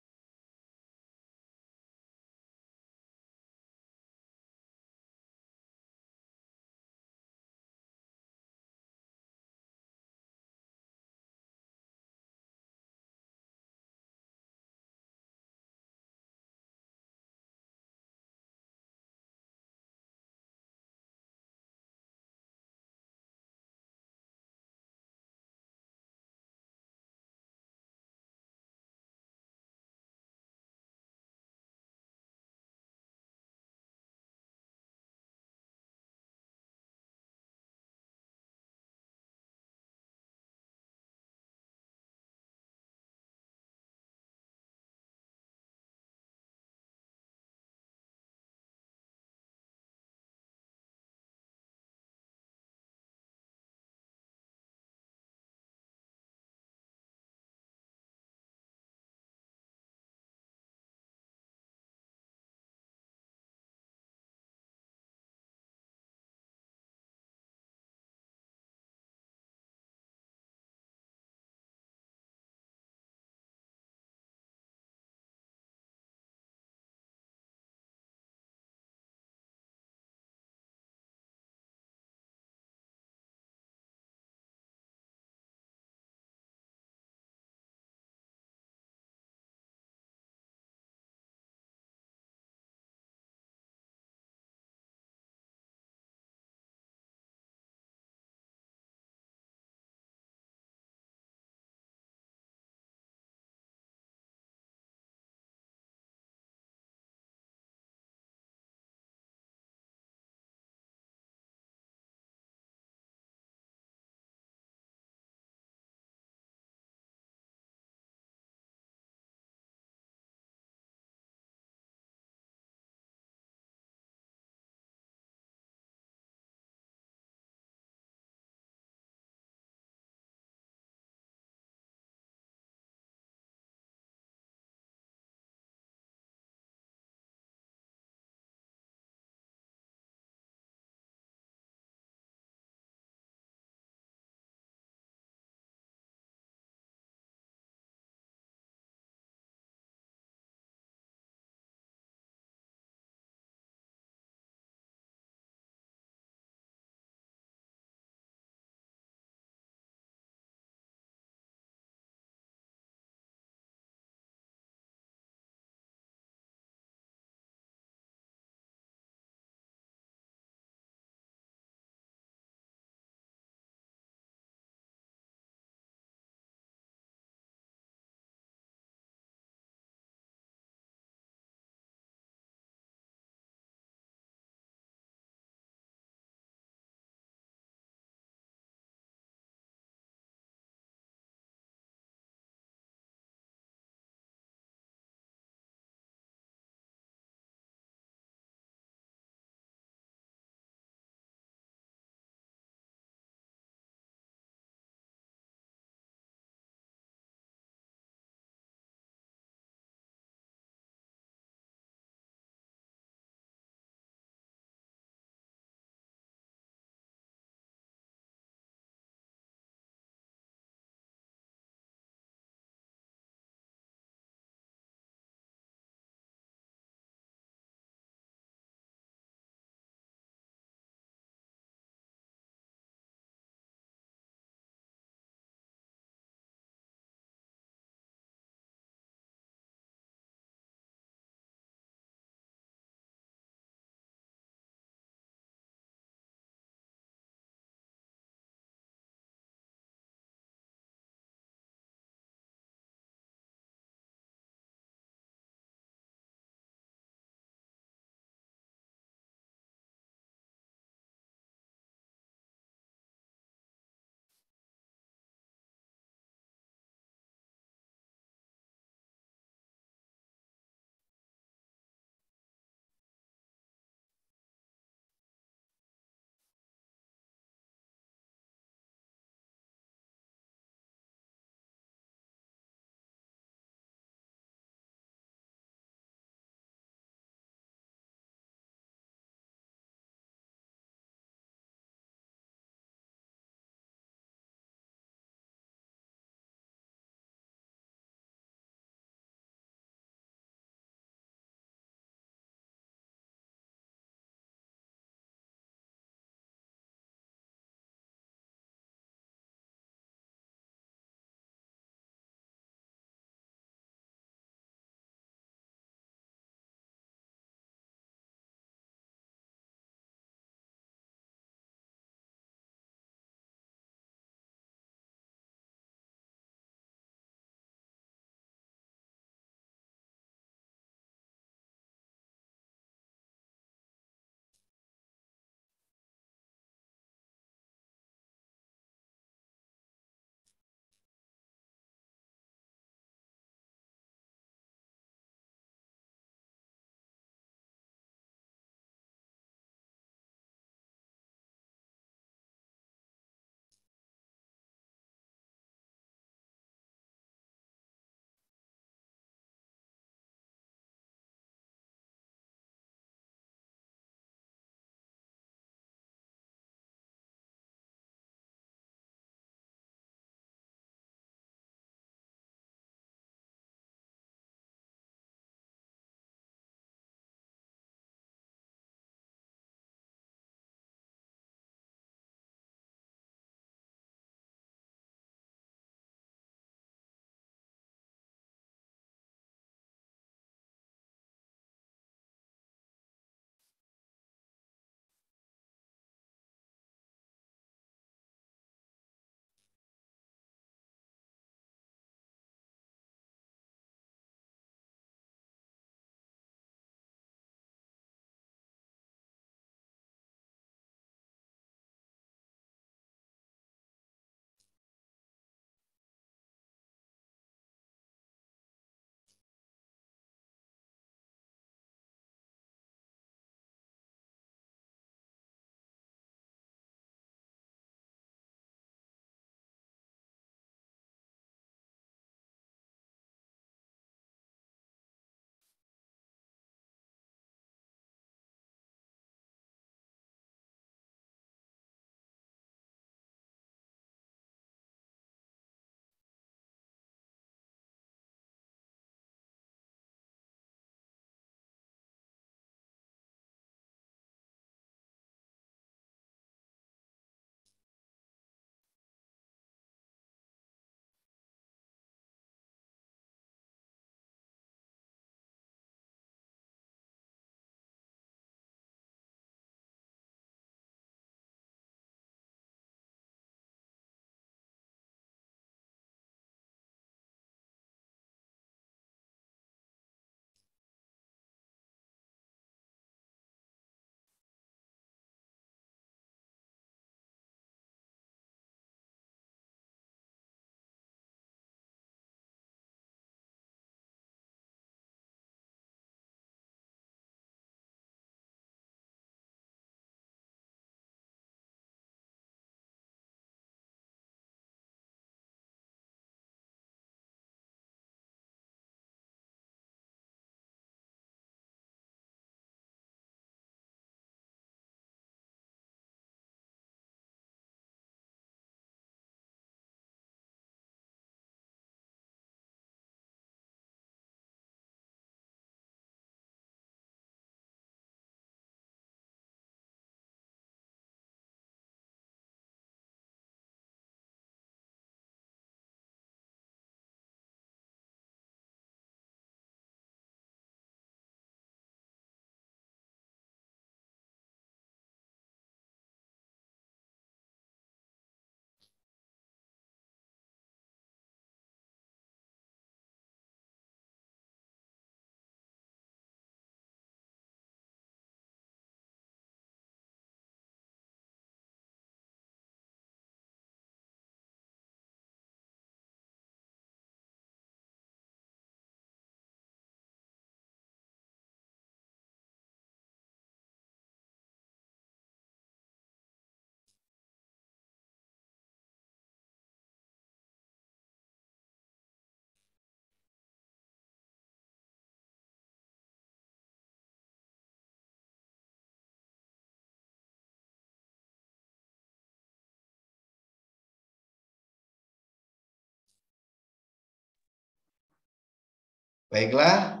Baiklah,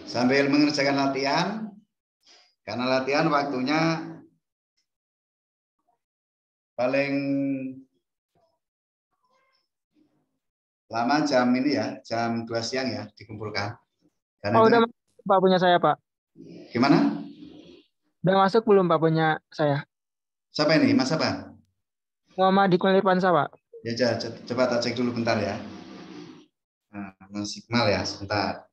sambil mengerjakan latihan, karena latihan waktunya paling lama jam ini ya, jam 2 siang ya dikumpulkan. Karena Oh, itu, udah masuk Pak punya saya, Pak. gimana? Udah masuk belum Pak punya saya? Siapa ini? Mas apa? Muhammad Hikmal Irfansyah, Pak. Ya, coba tak cek dulu bentar ya. Nah, Mas Iqmal ya, sebentar.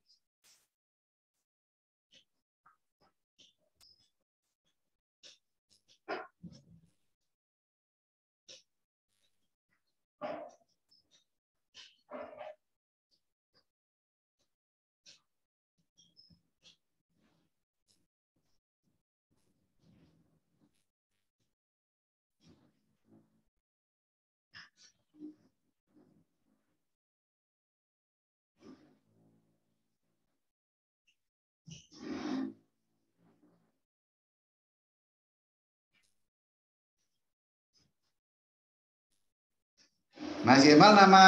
Mas Iqmal, nama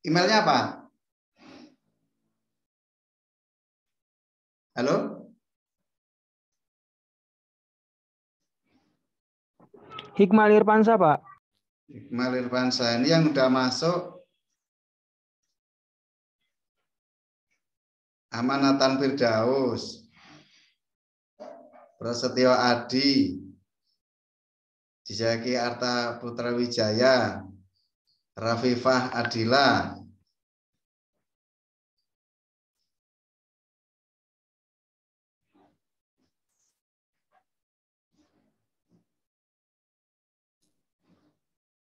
emailnya apa? Halo? Hikmal Irfansyah, Pak. Iqmal Irfansyah, ini yang udah masuk Amanatan Firdaus, Prasetyo Adi, Jizaki Arta Putra Wijaya, Rafifah Adila.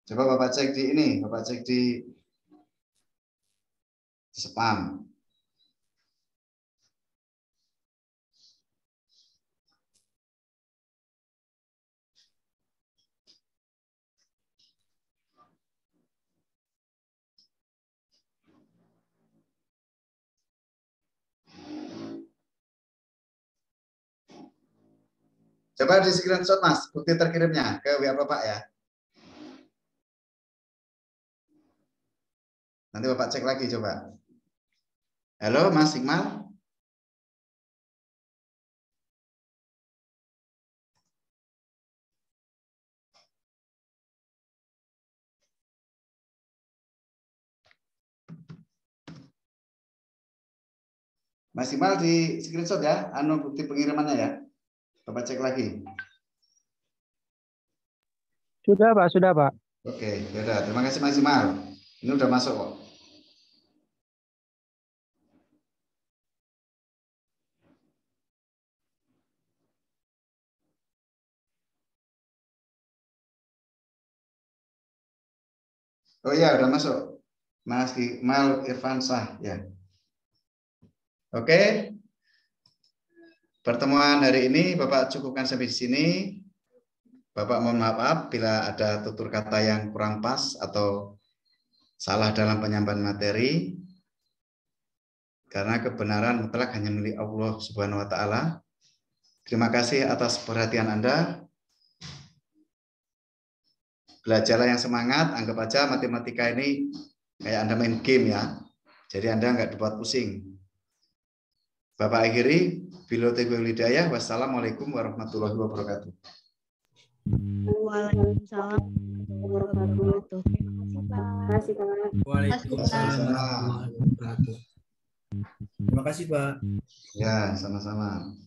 Coba Bapak cek di ini, Bapak cek di spam. Coba di screenshot Mas, bukti terkirimnya ke WA Bapak ya. Nanti Bapak cek lagi coba. Halo Mas Iqmal. Mas Iqmal di screenshot ya, anu bukti pengirimannya ya. Bapak cek lagi. Sudah, Pak. Sudah, Pak. Oke, yaudah. Terima kasih Mas Iqmal. Ini udah masuk kok. Oh iya, udah masuk. Mas Iqmal Irfansyah ya. Oke. Pertemuan hari ini Bapak cukupkan sampai di sini. Bapak mohon maaf bila ada tutur kata yang kurang pas atau salah dalam penyampaian materi. Karena kebenaran mutlak hanya milik Allah Subhanahu wa taala. Terima kasih atas perhatian Anda. Belajarlah yang semangat, anggap aja matematika ini kayak Anda main game ya. Jadi Anda nggak dibuat pusing. Bapak akhiri, Hidayah. Wassalamualaikum warahmatullahi wabarakatuh. Waalaikumsalam warahmatullahi wabarakatuh. Terima kasih, Pak. Waalaikumsalam warahmatullahi wabarakatuh. Terima kasih, Pak. Ya, sama-sama.